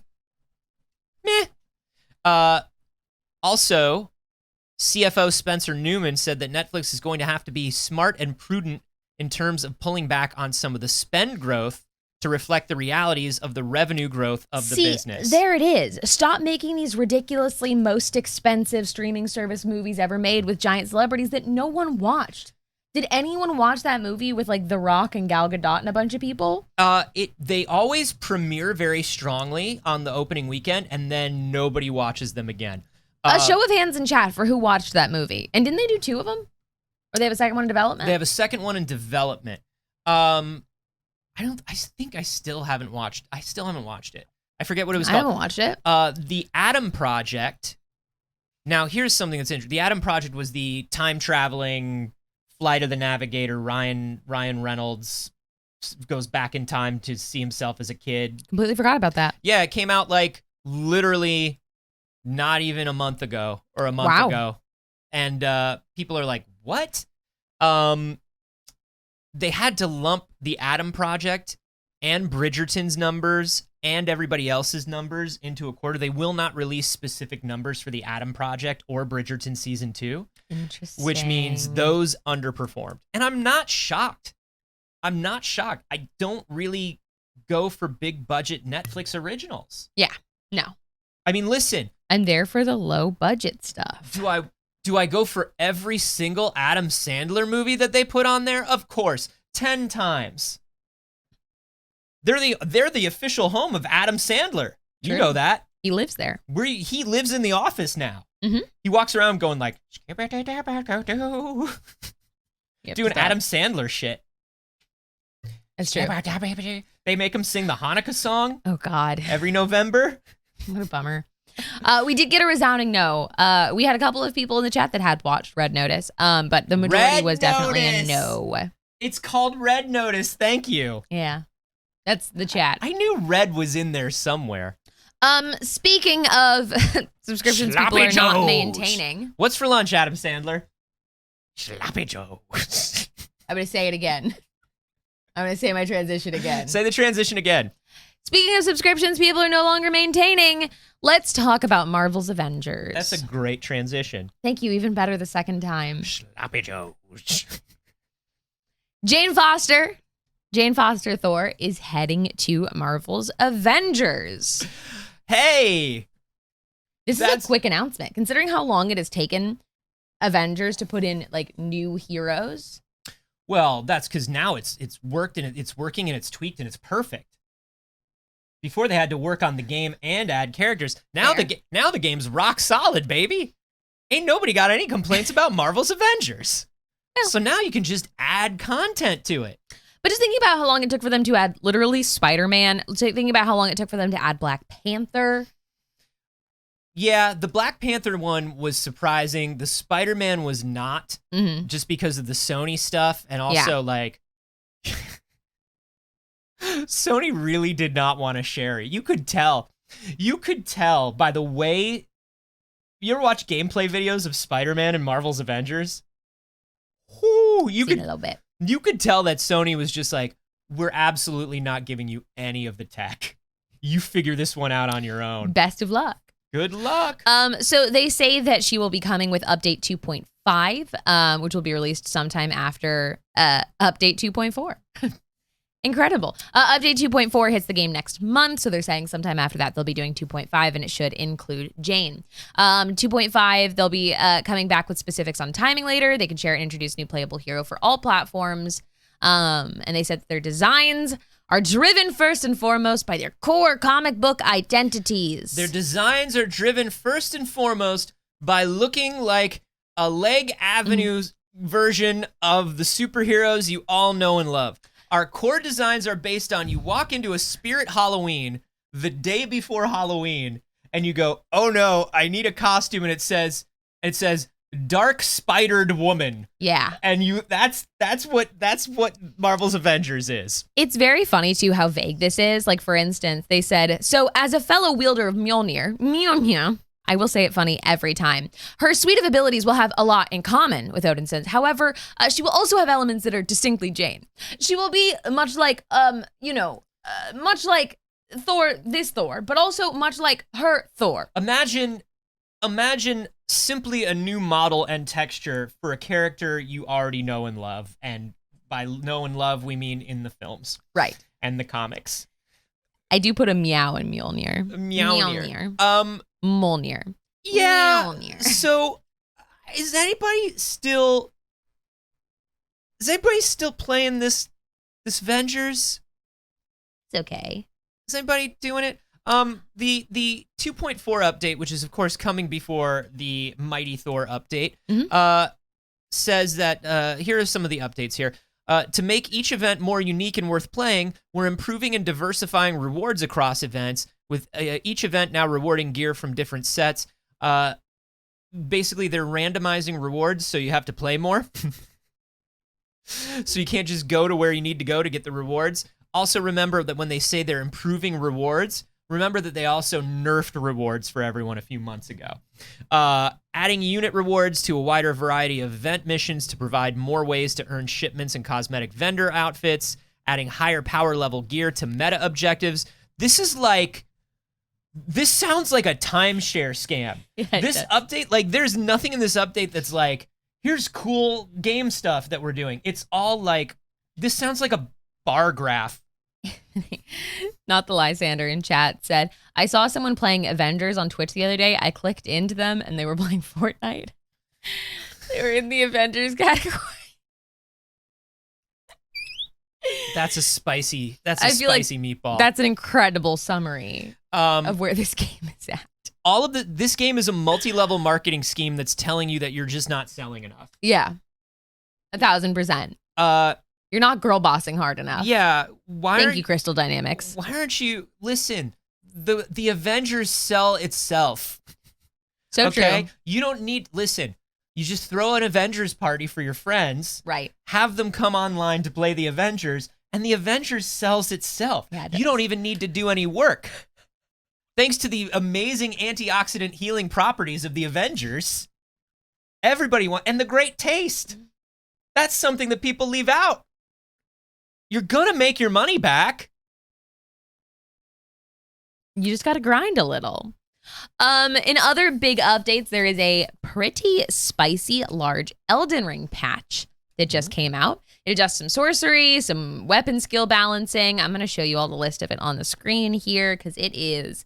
Also, CFO Spencer Newman said that Netflix is going to have to be smart and prudent in terms of pulling back on some of the spend growth to reflect the realities of the revenue growth of the business. There it is. Stop making these ridiculously most expensive streaming service movies ever made with giant celebrities that no one watched. Did anyone watch that movie with like The Rock and Gal Gadot and a bunch of people? They always premiere very strongly on the opening weekend, and then nobody watches them again. A show of hands in chat for who watched that movie. And didn't they do 2 of them? Or they have a second one in development? They have a second one in development. I think I still haven't watched it. I forget what it was called. I haven't watched it. The Adam Project. Now, here's something that's interesting. The Adam Project was the time-traveling Flight of the Navigator. Ryan Reynolds goes back in time to see himself as a kid. Completely forgot about that. Yeah, it came out like literally not even a month ago or a month ago. And people are like, what? They had to lump the Adam Project and Bridgerton's numbers and everybody else's numbers into a quarter. They will not release specific numbers for the Adam Project or Bridgerton Season 2. Interesting. Which means those underperformed. And I'm not shocked. I don't really go for big budget Netflix originals. Yeah, no. I mean, listen. I'm there for the low budget stuff. Do I go for every single Adam Sandler movie that they put on there? Of course, 10 times. They're the official home of Adam Sandler. You True. know that. He lives there. He lives in the office now. Mm-hmm. He walks around going like, doing Adam Sandler shit. That's true. They make him sing the Hanukkah song. Oh, God. Every November. What a bummer. We did get a resounding no. We had a couple of people in the chat that had watched Red Notice, but the majority was definitely a no. It's called Red Notice. Thank you. Yeah. That's the chat. I knew Red was in there somewhere. Speaking of subscriptions people are not maintaining. What's for lunch, Adam Sandler? Sloppy Joes. I'm going to say it again. I'm going to say my transition again. Say the transition again. Speaking of subscriptions people are no longer maintaining, let's talk about Marvel's Avengers. That's a great transition. Thank you. Even better the second time. Sloppy Joes. Jane Foster Thor is heading to Marvel's Avengers. Hey! This is a quick announcement, considering how long it has taken Avengers to put in like new heroes. Well, that's because now it's worked and it's working and it's tweaked and it's perfect. Before they had to work on the game and add characters. Now the game's rock solid, baby. Ain't nobody got any complaints about Marvel's Avengers. No. So now you can just add content to it. But just thinking about how long it took for them to add literally Spider-Man, thinking about how long it took for them to add Black Panther. Yeah, the Black Panther one was surprising. The Spider-Man was not, just because of the Sony stuff. And also, like, Sony really did not want to share it. You could tell. You could tell by the way... You ever watch gameplay videos of Spider-Man and Marvel's Avengers? Ooh, Seen a little bit. You could tell that Sony was just like, we're absolutely not giving you any of the tech. You figure this one out on your own. Best of luck. Good luck. So they say that she will be coming with update 2.5, which will be released sometime after update 2.4. Incredible. Update 2.4 hits the game next month, so they're saying sometime after that they'll be doing 2.5, and it should include Jane. 2.5, they'll be coming back with specifics on timing later. They can share and introduce a new playable hero for all platforms. And they said that their designs are driven first and foremost by their core comic book identities. Their designs are driven first and foremost by looking like a Leg Avenue version of the superheroes you all know and love. Our core designs are based on you walk into a Spirit Halloween the day before Halloween and you go, oh no, I need a costume, and it says Dark Spidered Woman. Yeah. And that's what Marvel's Avengers is. It's very funny too how vague this is. Like, for instance, they said, so as a fellow wielder of Mjolnir, I will say it funny every time. Her suite of abilities will have a lot in common with Odinson's. However, she will also have elements that are distinctly Jane. She will be much like, much like this Thor, but also much like her Thor. Imagine simply a new model and texture for a character you already know and love. And by know and love, we mean in the films. Right. And the comics. I do put a meow in Mjolnir. Mjolnir. Mjolnir. Yeah. Mjolnir. So, is anybody still Is anybody still playing this Avengers? It's okay. Is anybody doing it? The 2.4 update, which is of course coming before the Mighty Thor update, says that here are some of the updates here. To make each event more unique and worth playing, we're improving and diversifying rewards across events, with each event now rewarding gear from different sets. Basically, they're randomizing rewards, so you have to play more. So you can't just go to where you need to go to get the rewards. Also, remember that when they say they're improving rewards, remember that they also nerfed rewards for everyone a few months ago. Adding unit rewards to a wider variety of event missions to provide more ways to earn shipments and cosmetic vendor outfits. Adding higher power level gear to meta objectives. This sounds like a timeshare scam. Yeah, This update, like, there's nothing in this update that's like, here's cool game stuff that we're doing. It's all like, this sounds like a bar graph. Not the Lysander in chat said, I saw someone playing Avengers on Twitch the other day. I clicked into them and they were playing Fortnite. They were in the Avengers category. That's a spicy meatball. That's an incredible summary of where this game is at. This game is a multi-level marketing scheme that's telling you that you're just not selling enough. Yeah. 1,000%. You're not girl bossing hard enough. Yeah. Thank you, Crystal Dynamics. Why aren't you... Listen, the Avengers sell itself. So okay? true. You don't need... Listen, you just throw an Avengers party for your friends. Right. Have them come online to play the Avengers, and the Avengers sells itself. Yeah, it does. You don't even need to do any work. Thanks to the amazing antioxidant healing properties of the Avengers, everybody and the great taste. That's something that people leave out. You're gonna make your money back. You just got to grind a little. In other big updates, there is a pretty spicy large Elden Ring patch that just came out. It adjusts some sorcery, some weapon skill balancing. I'm going to show you all the list of it on the screen here because it is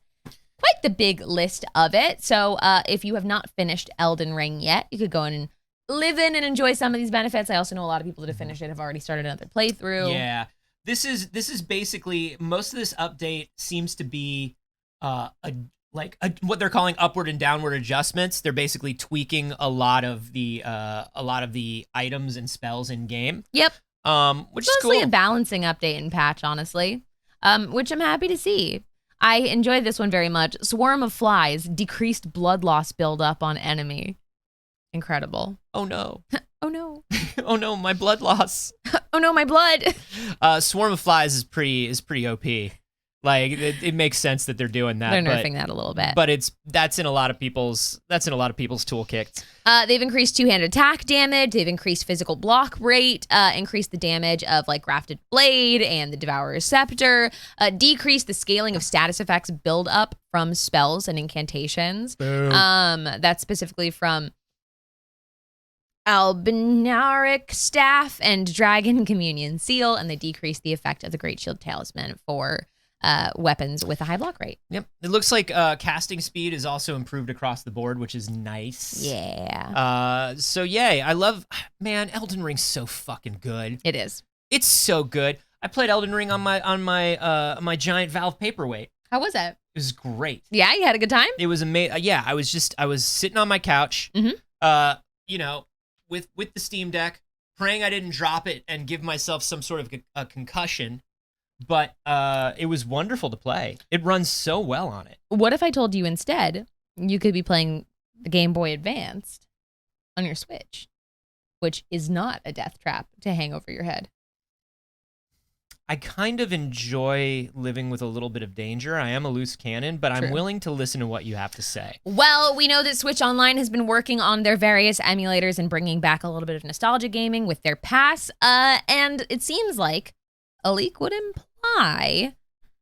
quite the big list of it. So if you have not finished Elden Ring yet, you could go in and live in and enjoy some of these benefits. I also know a lot of people that have finished it have already started another playthrough. Yeah. This is basically, most of this update seems to be what they're calling upward and downward adjustments. They're basically tweaking a lot of the items and spells in game. Yep. Which is mostly cool. a balancing update and patch, honestly. Which I'm happy to see. I enjoyed this one very much. Swarm of flies, decreased blood loss buildup on enemy. Incredible. Oh no. Oh no. Oh no, my blood loss. Oh no, my blood. Swarm of flies is pretty OP. Like it makes sense that they're doing that. They're nerfing that a little bit. But that's in a lot of people's toolkits. They've increased two-handed attack damage. They've increased physical block rate. Increased the damage of like Grafted Blade and the Devourer's Scepter. Decreased the scaling of status effects build up from spells and incantations. Boom. That's specifically from Albinaric Staff and Dragon Communion Seal, and they decreased the effect of the Great Shield Talisman for weapons with a high block rate. Yep. It looks like casting speed is also improved across the board, which is nice. Yeah. So yay. I love, man, Elden Ring's so fucking good. It is. It's so good. I played Elden Ring on my giant Valve paperweight. How was it? It was great. Yeah, you had a good time? It was amazing. Yeah, I was sitting on my couch, with the Steam Deck, praying I didn't drop it and give myself some sort of a concussion. But it was wonderful to play. It runs so well on it. What if I told you instead you could be playing the Game Boy Advanced on your Switch, which is not a death trap to hang over your head? I kind of enjoy living with a little bit of danger. I am a loose cannon, but True. I'm willing to listen to what you have to say. Well, we know that Switch Online has been working on their various emulators and bringing back a little bit of nostalgia gaming with their pass, and it seems like a leak would imply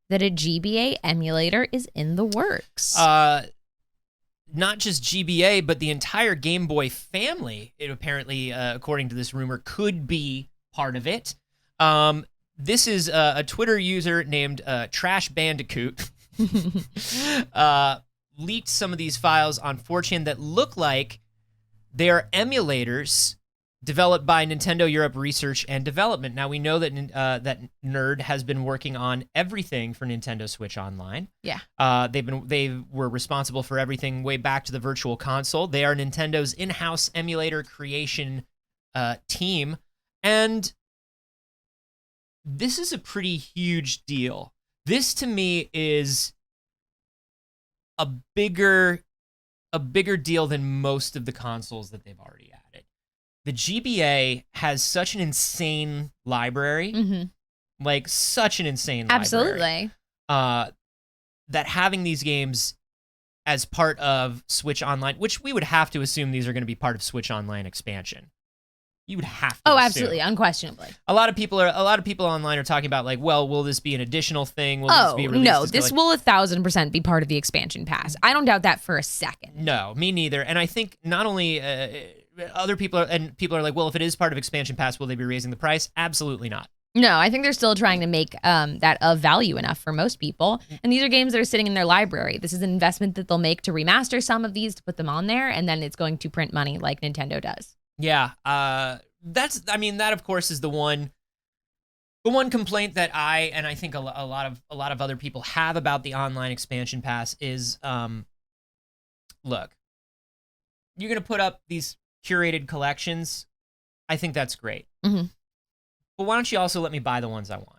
that a GBA emulator is in the works. Not just GBA, but the entire Game Boy family, it apparently, according to this rumor, could be part of it. This is a Twitter user named Trash Bandicoot leaked some of these files on 4chan that look like they are emulators developed by Nintendo Europe Research and Development. Now, we know that that Nerd has been working on everything for Nintendo Switch Online. Yeah. They were responsible for everything way back to the Virtual Console. They are Nintendo's in-house emulator creation team, and this is a pretty huge deal. This, to me, is a bigger deal than most of the consoles that they've already added. The GBA has such an insane library, like such an insane library. Absolutely. That having these games as part of Switch Online, which we would have to assume these are going to be part of Switch Online expansion. You would have to. Oh, assume. absolutely, unquestionably. A lot of people online are talking about like, well, will this be an additional thing? Will this be released no, this will 1,000% be part of the expansion pass. I don't doubt that for a second. No, me neither. And I think not only other people are like, well, if it is part of expansion pass, will they be raising the price? Absolutely not. No, I think they're still trying to make that of value enough for most people. And these are games that are sitting in their library. This is an investment that they'll make to remaster some of these to put them on there, and then it's going to print money like Nintendo does. Yeah, that of course is the one complaint that I think a lot of other people have about the online expansion pass is, look, you're gonna put up these curated collections. I think that's great, but why don't you also let me buy the ones I want?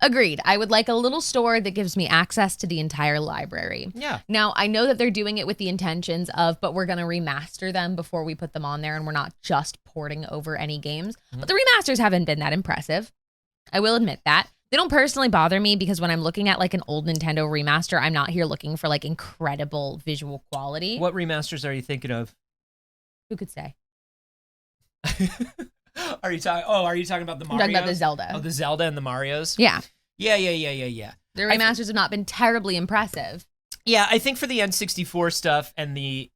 Agreed. I would like a little store that gives me access to the entire library. Yeah. Now, I know that they're doing it with the intentions of, but we're going to remaster them before we put them on there, and we're not just porting over any games. But the remasters haven't been that impressive. I will admit that. They don't personally bother me because when I'm looking at like an old Nintendo remaster, I'm not here looking for like incredible visual quality. What remasters are you thinking of? Who could say? Are you talking about the Marios? I'm talking about the Zelda. Oh, the Zelda and the Marios? Yeah. Yeah. The remasters have not been terribly impressive. Yeah, I think for the N64 stuff and the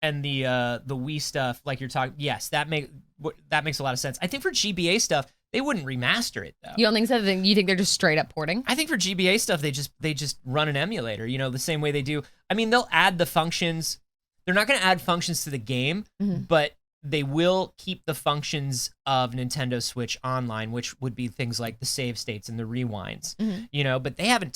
Wii stuff, like you're talking, yes, that makes a lot of sense. I think for GBA stuff, they wouldn't remaster it though. You don't think so? You think they're just straight up porting? I think for GBA stuff, they just run an emulator, the same way they do. I mean, they'll add the functions. They're not going to add functions to the game, but they will keep the functions of Nintendo Switch Online, which would be things like the save states and the rewinds, but they haven't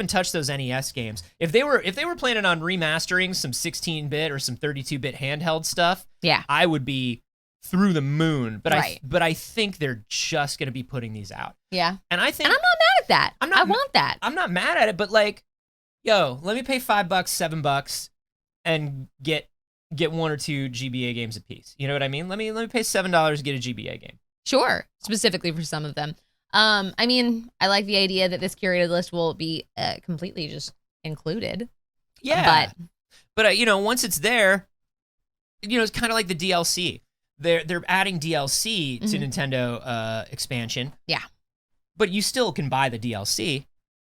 touched those NES games. If they were planning on remastering some 16-bit or some 32-bit handheld stuff, I would be through the moon. But I think they're just going to be putting these out. Yeah. And I'm not mad at that. I want that. I'm not mad at it, but like, yo, let me pay $5, $7 and get one or two GBA games a piece. You know what I mean? Let me pay $7 to get a GBA game. Sure. Specifically for some of them. I mean, I like the idea that this curated list will be completely just included. Yeah. But once it's there, it's kind of like the DLC. They're adding DLC to Nintendo expansion. Yeah. But you still can buy the DLC.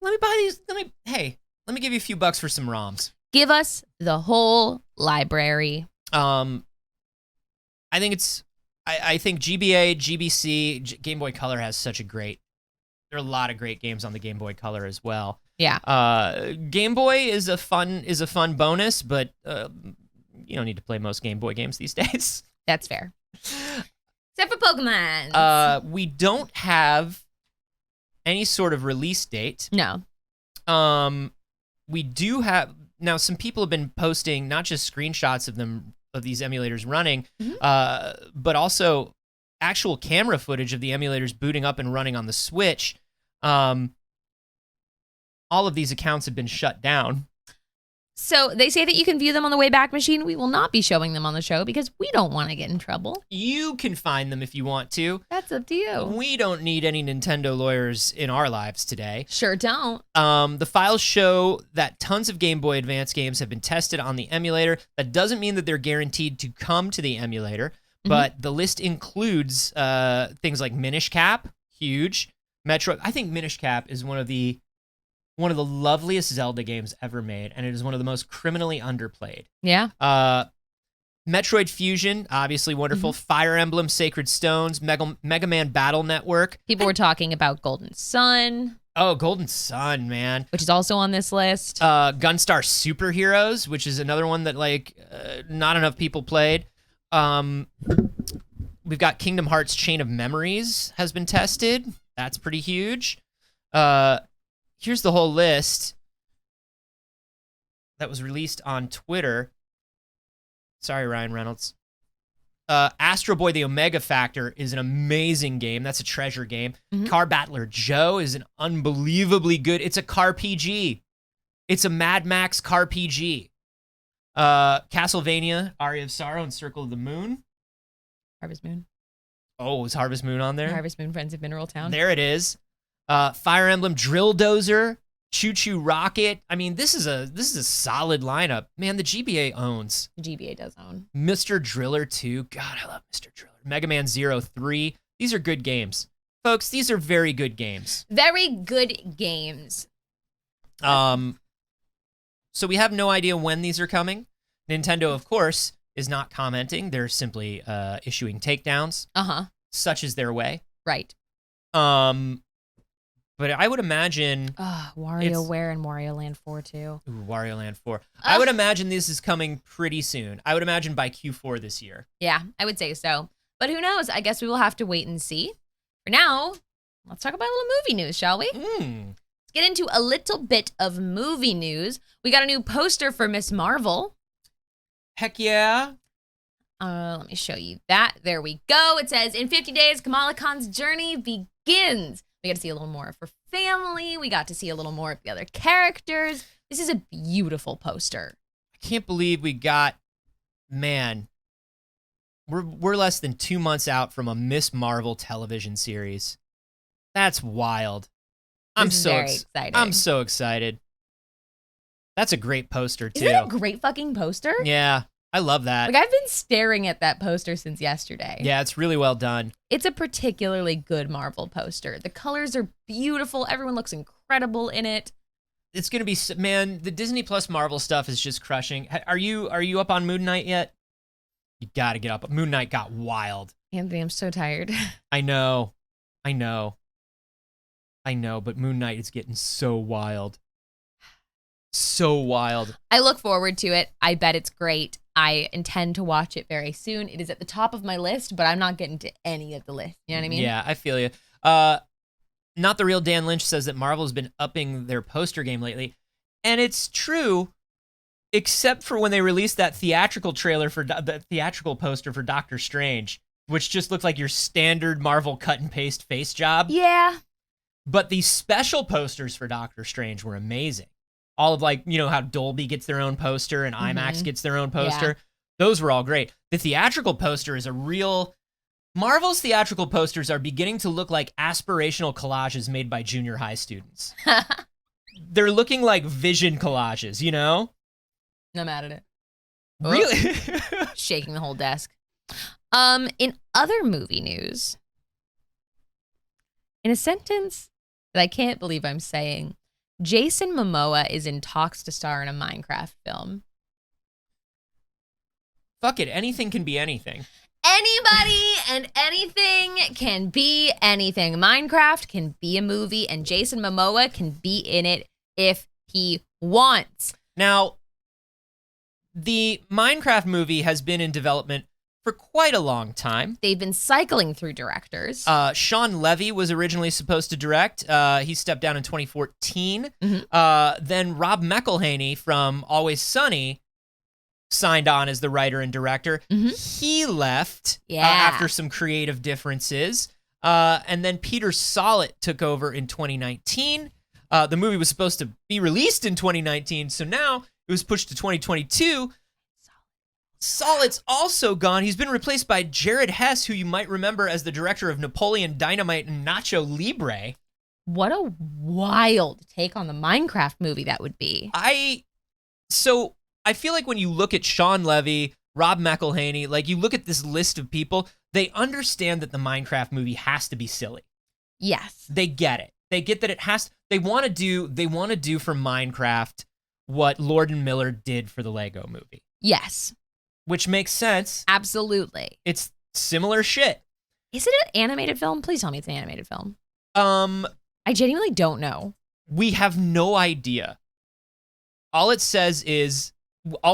Let me buy these. Let me give you a few bucks for some ROMs. Give us the whole library. I think GBA, GBC, Game Boy Color has such a great. There are a lot of great games on the Game Boy Color as well. Yeah. Game Boy is a fun bonus, but you don't need to play most Game Boy games these days. That's fair. Except for Pokemon. We don't have any sort of release date. No. We do have. Now, some people have been posting not just screenshots of these emulators running, but also actual camera footage of the emulators booting up and running on the Switch. All of these accounts have been shut down. So they say that you can view them on the Wayback Machine. We will not be showing them on the show because we don't want to get in trouble. You can find them if you want to. That's up to you. We don't need any Nintendo lawyers in our lives today. Sure don't. The files show that tons of Game Boy Advance games have been tested on the emulator. That doesn't mean that they're guaranteed to come to the emulator, but the list includes things like Minish Cap, huge. Metro. I think Minish Cap is one of the loveliest Zelda games ever made, and it is one of the most criminally underplayed. Yeah. Metroid Fusion, obviously wonderful. Fire Emblem, Sacred Stones, Mega Man Battle Network. People were talking about Golden Sun. Oh, Golden Sun, man. Which is also on this list. Gunstar Superheroes, which is another one that, not enough people played. We've got Kingdom Hearts Chain of Memories has been tested. That's pretty huge. Here's the whole list that was released on Twitter. Sorry, Ryan Reynolds. Astro Boy: The Omega Factor is an amazing game. That's a treasure game. Car Battler Joe is an unbelievably good. It's a car PG. It's a Mad Max car PG. Castlevania: Aria of Sorrow and Circle of the Moon. Harvest Moon. Oh, is Harvest Moon on there? Harvest Moon, Friends of Mineral Town. There it is. Fire Emblem Drill Dozer, Choo Choo Rocket. I mean, this is a solid lineup. Man, the GBA owns. GBA does own. Mr. Driller 2. God, I love Mr. Driller. Mega Man Zero 3. These are good games. Folks, these are very good games. Very good games. So we have no idea when these are coming. Nintendo, of course, is not commenting. They're simply issuing takedowns. Such is their way. Right. But I would imagine... WarioWare and Wario Land 4, too. Ooh, Wario Land 4. I would imagine this is coming pretty soon. I would imagine by Q4 this year. Yeah, I would say so. But who knows? I guess we will have to wait and see. For now, let's talk about a little movie news, shall we? Let's get into a little bit of movie news. We got a new poster for Miss Marvel. Heck yeah. Let me show you that. There we go. It says, in 50 days, Kamala Khan's journey begins. We got to see a little more of her family. We got to see a little more of the other characters. This is a beautiful poster. I can't believe we got, man, we're less than 2 months out from a Miss Marvel television series. That's wild. I'm so excited. I'm so excited. That's a great poster, too. Isn't it a great fucking poster? Yeah, I love that. Like, I've been staring at that poster since yesterday. Yeah, it's really well done. It's a particularly good Marvel poster. The colors are beautiful. Everyone looks incredible in it. It's going to be, man, the Disney Plus Marvel stuff is just crushing. Are you up on Moon Knight yet? You got to get up. Moon Knight got wild. Anthony, I'm so tired. I know, but Moon Knight is getting so wild. So wild. I look forward to it. I bet it's great. I intend to watch it very soon. It is at the top of my list, but I'm not getting to any of the list. You know what I mean? Yeah, I feel you. Not the Real Dan Lynch says that Marvel's been upping their poster game lately. And it's true, except for when they released that theatrical trailer for the theatrical poster for Doctor Strange, which just looked like your standard Marvel cut and paste face job. Yeah. But the special posters for Doctor Strange were amazing. All of, like, you know, how Dolby gets their own poster and IMAX gets their own poster. Yeah. Those were all great. The theatrical poster is a real... Marvel's theatrical posters are beginning to look like aspirational collages made by junior high students. They're looking like vision collages, you know? I'm mad at it. Really? Shaking the whole desk. In other movie news, in a sentence that I can't believe I'm saying, Jason Momoa is in talks to star in a Minecraft film. Fuck it. Anything can be anything. Anybody and anything can be anything. Minecraft can be a movie, and Jason Momoa can be in it if he wants. Now, the Minecraft movie has been in development for quite a long time. They've been cycling through directors. Sean Levy was originally supposed to direct. He stepped down in 2014. Then Rob McElhenney from Always Sunny signed on as the writer and director. He left after some creative differences. And then Peter Sollett took over in 2019. The movie was supposed to be released in 2019, so now it was pushed to 2022. Sollett's also gone. He's been replaced by Jared Hess, who you might remember as the director of Napoleon Dynamite and Nacho Libre. What a wild take on the Minecraft movie that would be. So I feel like when you look at Sean Levy, Rob McElhenney, like you look at this list of people, they understand that the Minecraft movie has to be silly. Yes. They get it. They get that it has, they want to do for Minecraft what Lord and Miller did for the Lego movie. Yes. Which makes sense. Absolutely. It's similar shit. Is it an animated film? Please tell me it's an animated film. I genuinely don't know. We have no idea. All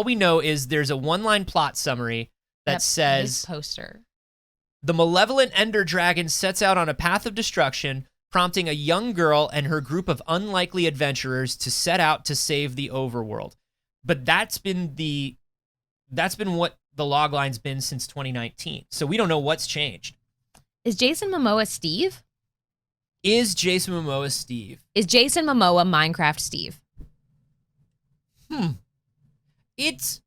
we know is there's a one-line plot summary that says poster. The malevolent Ender Dragon sets out on a path of destruction, prompting a young girl and her group of unlikely adventurers to set out to save the overworld. But that's been what the logline's been since 2019. So we don't know what's changed. Is Jason Momoa Steve? Is Jason Momoa Steve? Is Jason Momoa Minecraft Steve? It's...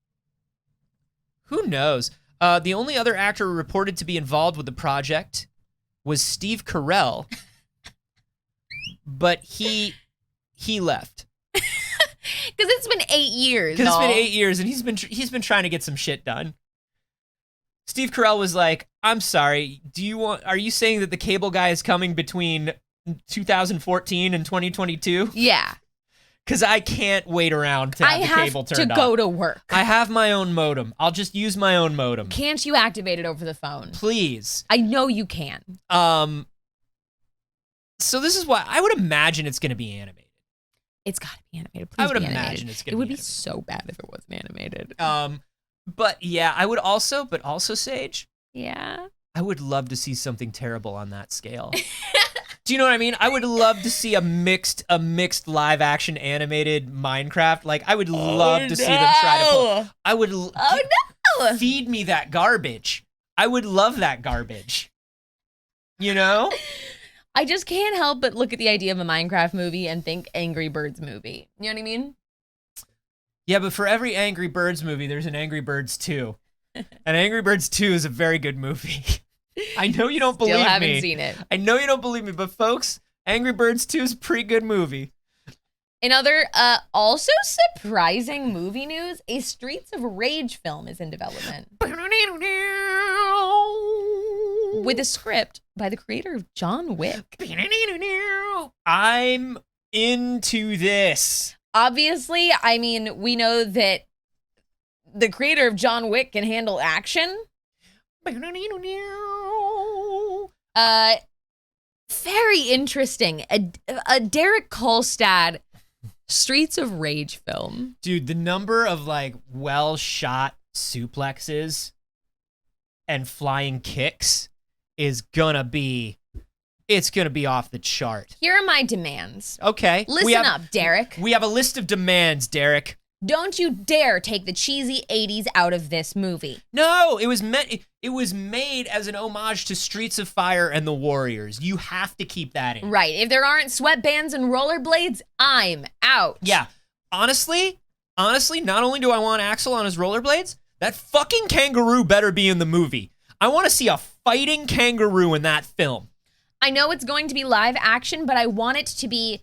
Who knows? The only other actor reported to be involved with the project was Steve Carell, but he left. Because it's been 8 years. Because it's been 8 years, and he's been trying to get some shit done. Steve Carell was like, "I'm sorry. Are you saying that the cable guy is coming between 2014 and 2022? Yeah. Because I can't wait around to have the cable turned I on. have to go to work. I have my own modem. I'll just use my own modem. Can't you activate it over the phone? Please. I know you can. So this is why I would imagine it's going to be animated. It's got to be animated. Please I would be imagine animated. it's going to be It would be animated. so bad if it wasn't animated. But yeah, I would also, Saige, Yeah. I would love to see something terrible on that scale. Do you know what I mean? I would love to see a mixed live action animated Minecraft. Like I would love to see them try to pull. I would feed me that garbage. I would love that garbage. You know? I just can't help but look at the idea of a Minecraft movie and think Angry Birds movie. You know what I mean? Yeah, but for every Angry Birds movie, there's an Angry Birds 2. And Angry Birds 2 is a very good movie. I know you don't believe me. Still haven't seen it. I know you don't believe me, but folks, Angry Birds 2 is a pretty good movie. In other, also surprising movie news, a Streets of Rage film is in development. With a script by the creator of John Wick. I'm into this. Obviously, I mean, we know that the creator of John Wick can handle action. Very interesting. A Derek Kolstad Streets of Rage film. Dude, the number of like well-shot suplexes and flying kicks is gonna be off the chart. Here are my demands. Okay. Listen up, Derek. We have a list of demands, Derek. Don't you dare take the cheesy 80s out of this movie. No, it was made as an homage to Streets of Fire and the Warriors. You have to keep that in. Right. If there aren't sweatbands and rollerblades, I'm out. Yeah. Honestly, not only do I want Axel on his rollerblades, that fucking kangaroo better be in the movie. I want to see a fighting kangaroo in that film. I know it's going to be live action, but I want it to be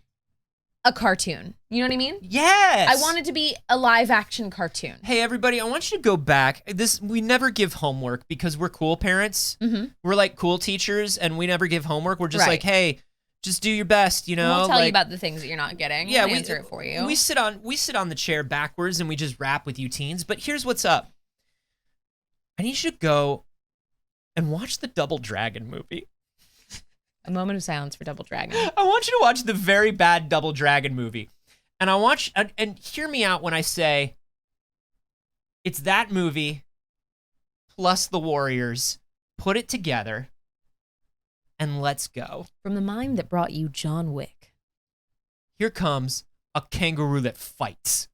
a cartoon. You know what I mean? Yes. I want it to be a live action cartoon. Hey, everybody, I want you to go back. We never give homework because we're cool parents. Mm-hmm. We're like cool teachers, and we never give homework. We're just Right. like, hey, just do your best, you know? We'll tell like, you about the things that you're not getting. Yeah, We'll answer it for you. We sit on the chair backwards and we just rap with you teens. But here's what's up. I need you to go and watch the Double Dragon movie. A moment of silence for Double Dragon. I want you to watch the very bad Double Dragon movie. And and hear me out when I say it's that movie plus the Warriors. Put it together and let's go. From the mind that brought you John Wick. Here comes a kangaroo that fights.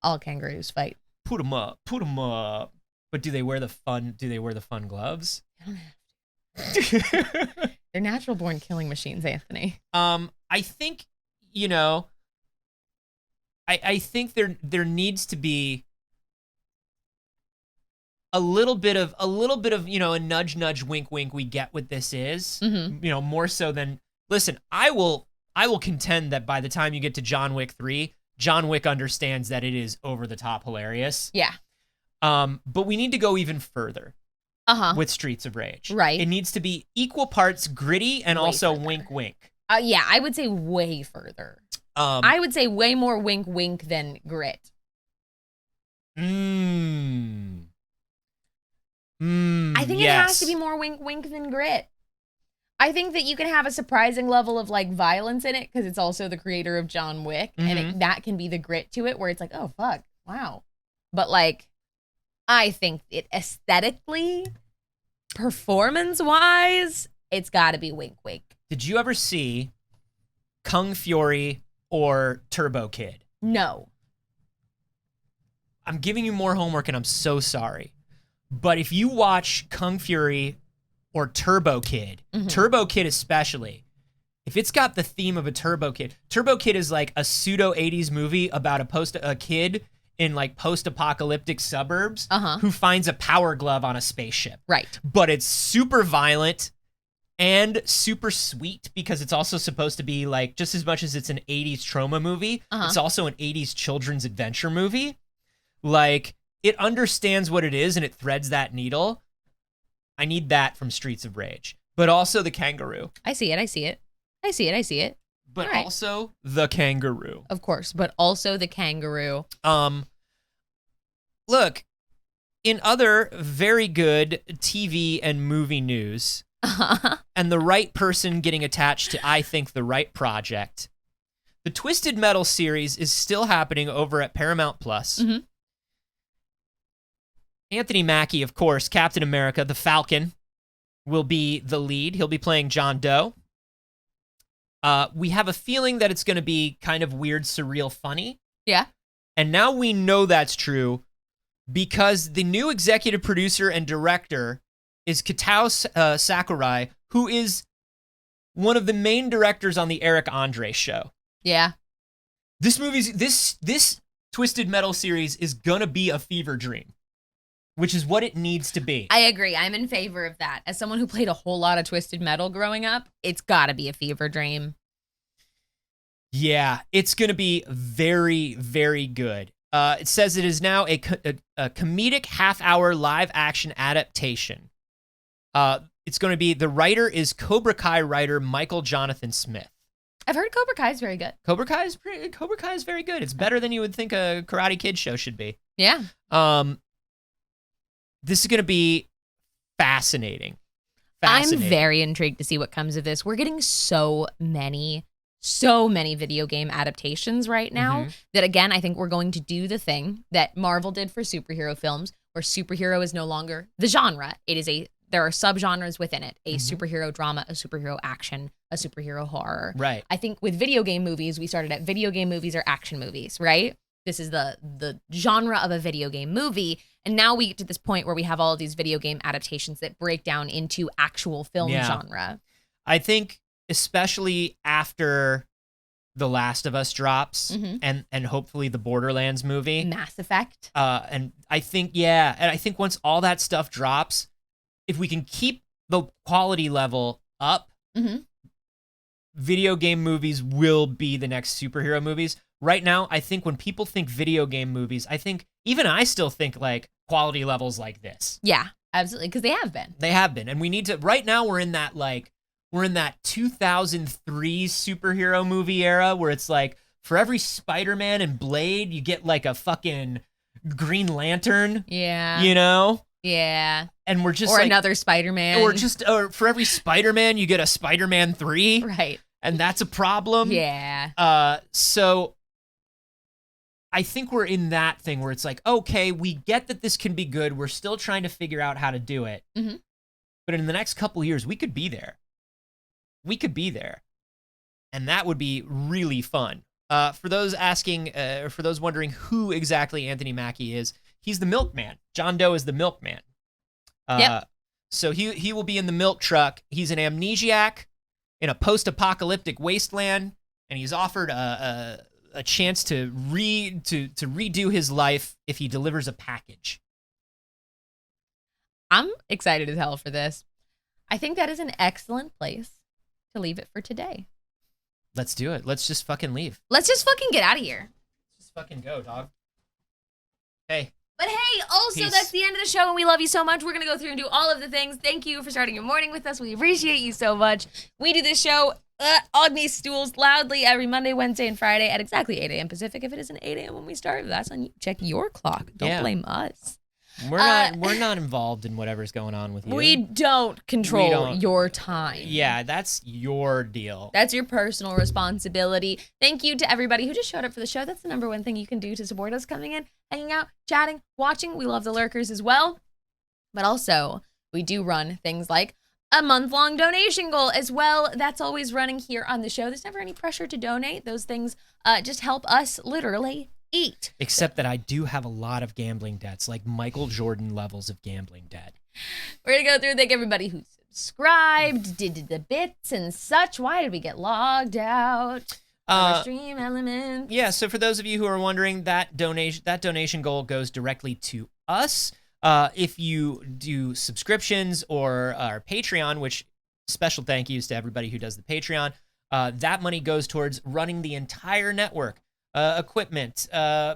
All kangaroos fight. Put 'em up. But do they wear the fun gloves? They're natural born killing machines, Anthony. I think, I think there needs to be a little bit of, a nudge, wink, we get what this is, Mm-hmm. More so than, listen, I will contend that by the time you get to John Wick 3, John Wick understands that it is over the top hilarious. Yeah. But we need to go even further. With Streets of Rage. Right. It needs to be equal parts gritty and Way also further. wink. Yeah, I would say way further. I would say way more wink than grit. I think it has to be more wink than grit. I think that you can have a surprising level of like violence in it because it's also the creator of John Wick, and that can be the grit to it where it's like, oh fuck, wow. But like, I think it aesthetically, performance-wise, it's got to be Wink Wink. Did you ever see Kung Fury or Turbo Kid? No. I'm giving you more homework and I'm so sorry. But if you watch Kung Fury or Turbo Kid, Turbo Kid especially, if it's got the theme of a Turbo Kid is like a pseudo 80s movie about a kid in like post-apocalyptic suburbs who finds a power glove on a spaceship. Right. But it's super violent and super sweet because it's also supposed to be like, just as much as it's an 80s trauma movie, it's also an 80s children's adventure movie. Like, it understands what it is and it threads that needle. I need that from Streets of Rage. But also the kangaroo. I see it. But also the kangaroo. Of course, but also the kangaroo. Look, in other very good TV and movie news, and the right person getting attached to, I think, the right project, the Twisted Metal series is still happening over at Paramount Plus. Anthony Mackie, of course, Captain America, the Falcon, will be the lead. He'll be playing John Doe. We have a feeling that it's going to be kind of weird, surreal, funny. Yeah. And now we know that's true because the new executive producer and director is Kitao Sakurai, who is one of the main directors on the Eric Andre show. Yeah. This Twisted Metal series is going to be a fever dream, which is what it needs to be. I agree. I'm in favor of that. As someone who played a whole lot of Twisted Metal growing up, it's got to be a fever dream. Yeah, it's going to be very, very good. It says it is now a comedic half-hour live-action adaptation. It's going to be, the writer is Cobra Kai writer Michael Jonathan Smith. I've heard Cobra Kai is very good. Cobra Kai is very good. It's better than you would think a Karate Kid show should be. Yeah. This is going to be fascinating. I'm very intrigued to see what comes of this. We're getting so many video game adaptations right now that, again, I think we're going to do the thing that Marvel did for superhero films, where superhero is no longer the genre. There are subgenres within it: a superhero drama, a superhero action, a superhero horror. Right. I think with video game movies, we started at video game movies or action movies, right? This is the genre of a video game movie. And now we get to this point where we have all of these video game adaptations that break down into actual film genre. I think especially after The Last of Us drops and hopefully the Borderlands movie. Mass Effect. And I think once all that stuff drops, if we can keep the quality level up, video game movies will be the next superhero movies. Right now, I think when people think video game movies, I think even I still think like quality levels like this. Yeah, absolutely, because they have been. They have been, and we need to. Right now, we're in that 2003 superhero movie era where it's like for every Spider-Man and Blade, you get like a fucking Green Lantern. Yeah. You know. Yeah. And we're just another Spider-Man. Or for every Spider-Man, you get a Spider-Man 3. Right. And that's a problem. Yeah. So I think we're in that thing where it's like, okay, we get that this can be good. We're still trying to figure out how to do it. But in the next couple of years, we could be there. And that would be really fun. For those asking, for those wondering who exactly Anthony Mackie is, he's the milkman. John Doe is the milkman. So he will be in the milk truck. He's an amnesiac in a post-apocalyptic wasteland, and he's offered a chance to redo his life if he delivers a package. I'm excited as hell for this. I think that is an excellent place to leave it for today. Let's do it. Let's just fucking leave. Let's just fucking get out of here. Let's just fucking go, dog. Hey. But hey, also, Peace. That's the end of the show, and we love you so much. We're going to go through and do all of the things. Thank you for starting your morning with us. We appreciate you so much. We do this show on these stools loudly every Monday, Wednesday, and Friday at exactly 8 a.m. Pacific. If it isn't 8 a.m. when we start, that's on you. Check your clock. Don't blame us. We're not involved in whatever's going on with you. We don't control your time. Yeah, that's your deal. That's your personal responsibility. Thank you to everybody who just showed up for the show. That's the number one thing you can do to support us coming in hanging out, chatting, watching. We love the lurkers as well. But also, we do run things like a month-long donation goal as well. That's always running here on the show. There's never any pressure to donate. Those things just help us literally eat. Except that I do have a lot of gambling debts, like Michael Jordan levels of gambling debt. We're going to go through and thank everybody who subscribed, did the bits and such. Why did we get logged out? Our stream elements. Yeah, so for those of you who are wondering, that donation goal goes directly to us. If you do subscriptions or our Patreon, which special thank yous to everybody who does the Patreon, that money goes towards running the entire network, equipment,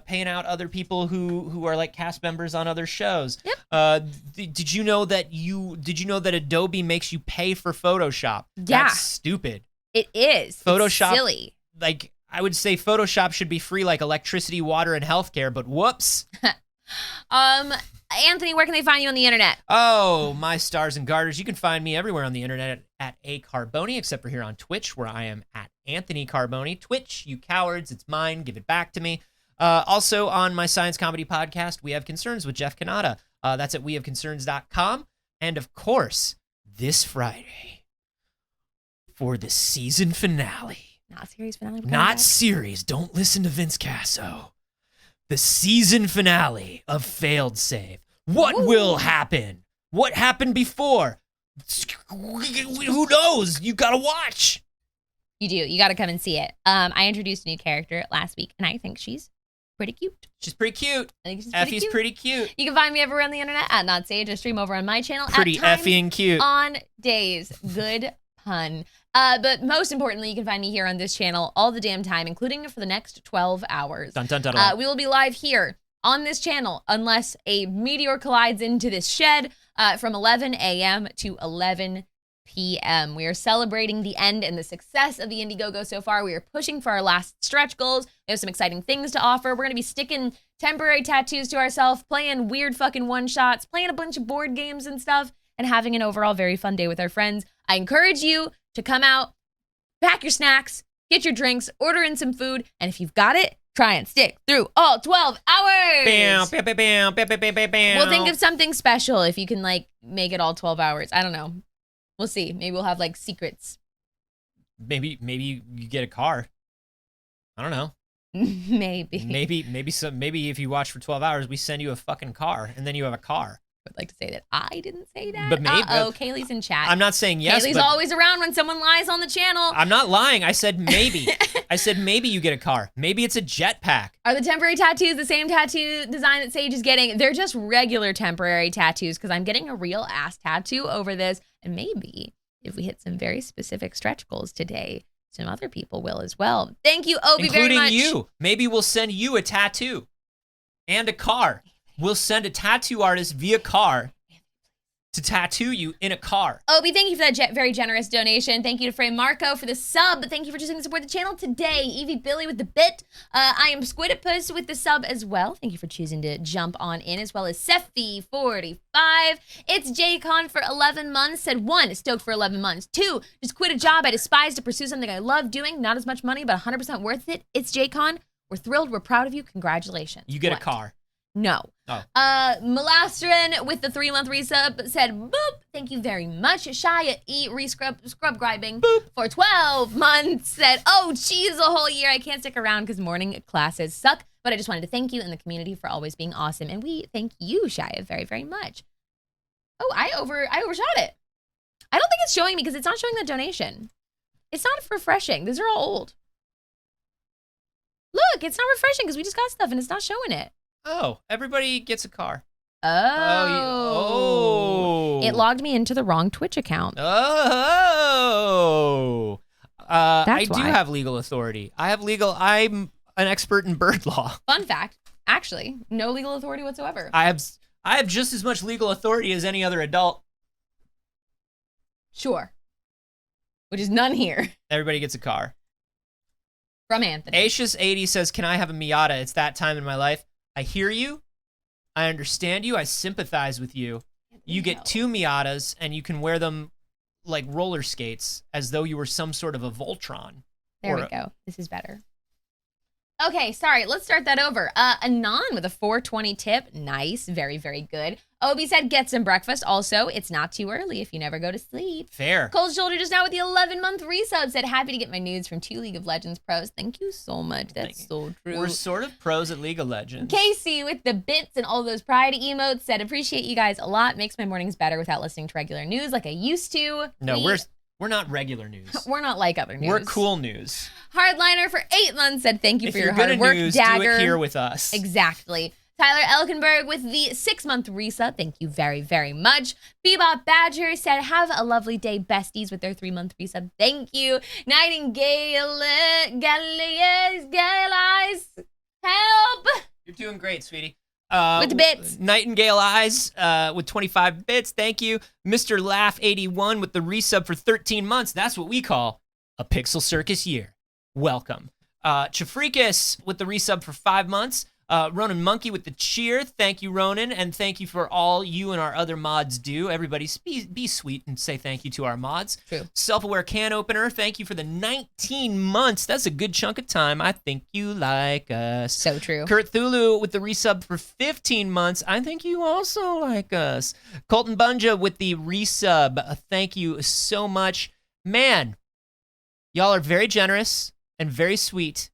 paying out other people who are like cast members on other shows. Yep. Did you know that Adobe makes you pay for Photoshop? Yeah. That's stupid. It is. Photoshop, it's silly. Like, I would say Photoshop should be free like electricity, water, and healthcare, but whoops. Anthony, where can they find you on the internet? Oh, my stars and garters. You can find me everywhere on the internet at A Carboni, except for here on Twitch, where I am at Anthony Carboni. Twitch, you cowards, it's mine. Give it back to me. Also, on my science comedy podcast, We Have Concerns with Jeff Kanata. That's at wehaveconcerns.com. And, of course, this Friday for the season finale. Not series finale. Not series. Don't listen to Vince Casso. The season finale of Failed Save. What will happen? What happened before? Who knows? You gotta watch. You do. You gotta come and see it. I introduced a new character last week, and I think she's pretty cute. She's pretty cute. I think she's Effie's pretty cute. You can find me everywhere on the internet at Not Saige. I stream over on my channel. Pretty at Effie and cute. On days. Good pun. But most importantly, you can find me here on this channel all the damn time, including for the next 12 hours. Dun, dun, dun, dun. We will be live here on this channel unless a meteor collides into this shed from 11 a.m. to 11 p.m. We are celebrating the end and the success of the Indiegogo so far. We are pushing for our last stretch goals. We have some exciting things to offer. We're going to be sticking temporary tattoos to ourselves, playing weird fucking one-shots, playing a bunch of board games and stuff, and having an overall very fun day with our friends. I encourage you to come out, pack your snacks, get your drinks, order in some food, and if you've got it, try and stick through all 12 hours. Bam, bam, bam, bam, bam, bam, bam, bam. We'll think of something special if you can, like, make it all 12 hours. I don't know. We'll see. Maybe we'll have, like, secrets. Maybe you get a car. I don't know. Maybe. Maybe if you watch for 12 hours, we send you a fucking car, and then you have a car. Would like to say that I didn't say that. But maybe. Kaylee's in chat. I'm not saying yes. Kaylee's but always around when someone lies on the channel. I'm not lying. I said maybe. I said maybe you get a car. Maybe it's a jetpack. Are the temporary tattoos the same tattoo design that Saige is getting? They're just regular temporary tattoos because I'm getting a real ass tattoo over this. And maybe if we hit some very specific stretch goals today, some other people will as well. Thank you, Obi, very much. Including you. Maybe we'll send you a tattoo and a car. We'll send a tattoo artist via car to tattoo you in a car. Obi, thank you for that very generous donation. Thank you to Frame Marco for the sub. Thank you for choosing to support the channel today. Evie Billy with the bit. I am Squidipus with the sub as well. Thank you for choosing to jump on in, as well as Sephi45. It's JCon for 11 months. Said 1, stoked for 11 months. 2, just quit a job I despise to pursue something I love doing. Not as much money, but 100% worth it. It's JCon. We're thrilled. We're proud of you. Congratulations. You get a car. No. Oh. Malastrin with the 3-month resub said, boop, thank you very much. Shia E. Scrub gribing for 12 months said, oh, geez, a whole year. I can't stick around because morning classes suck, but I just wanted to thank you and the community for always being awesome. And we thank you, Shia, very, very much. Oh, I overshot it. I don't think it's showing me because it's not showing the donation. It's not refreshing. These are all old. Look, it's not refreshing because we just got stuff and it's not showing it. Oh, everybody gets a car. Oh. It logged me into the wrong Twitch account. Oh. I do why. have legal authority. I'm an expert in bird law. Fun fact, actually, no legal authority whatsoever. I have just as much legal authority as any other adult. Sure. Which is none here. Everybody gets a car. From Anthony. Acius80 says, can I have a Miata? It's that time in my life. I hear you. I understand you. I sympathize with you. You get 2 Miatas, and you can wear them like roller skates as though you were some sort of a Voltron. There we go. This is better. Okay, sorry. Let's start that over. Anon with a 420 tip. Nice. Very, very good. Obi said, get some breakfast. Also, it's not too early if you never go to sleep. Fair. Cold Shoulder just now with the 11-month resub said, happy to get my nudes from 2 League of Legends pros. Thank you so much. That's so true. We're sort of pros at League of Legends. Casey with the bits and all those pride emotes said, appreciate you guys a lot. Makes my mornings better without listening to regular news like I used to. No, we're not regular news. We're not like other news. We're cool news. Hardliner for 8 months said, thank you If for you're your good hard at work, news, Dagger. do it here with us. Exactly. Tyler Elkenberg with the 6-month resub. Thank you very, very much. Bebop Badger said, have a lovely day, besties, with their 3-month resub. Thank you. Nightingale, Galies, help. You're doing great, sweetie. With the bits. Nightingale Eyes with 25 bits. Thank you. Mr. Laugh 81 with the resub for 13 months. That's what we call a Pixel Circus year. Welcome. Chafrikas with the resub for 5 months. Ronan Monkey with the cheer. Thank you, Ronan, and thank you for all you and our other mods do. Everybody, be sweet and say thank you to our mods. True. Self-aware can opener. Thank you for the 19 months. That's a good chunk of time. I think you like us. So true. Kurt Thulu with the resub for 15 months. I think you also like us. Colton Bunja with the resub. Thank you so much. Man, y'all are very generous and very sweet.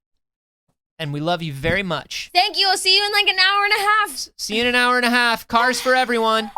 And we love you very much. Thank you. I'll see you in like an hour and a half. See you in an hour and a half. Cars for everyone.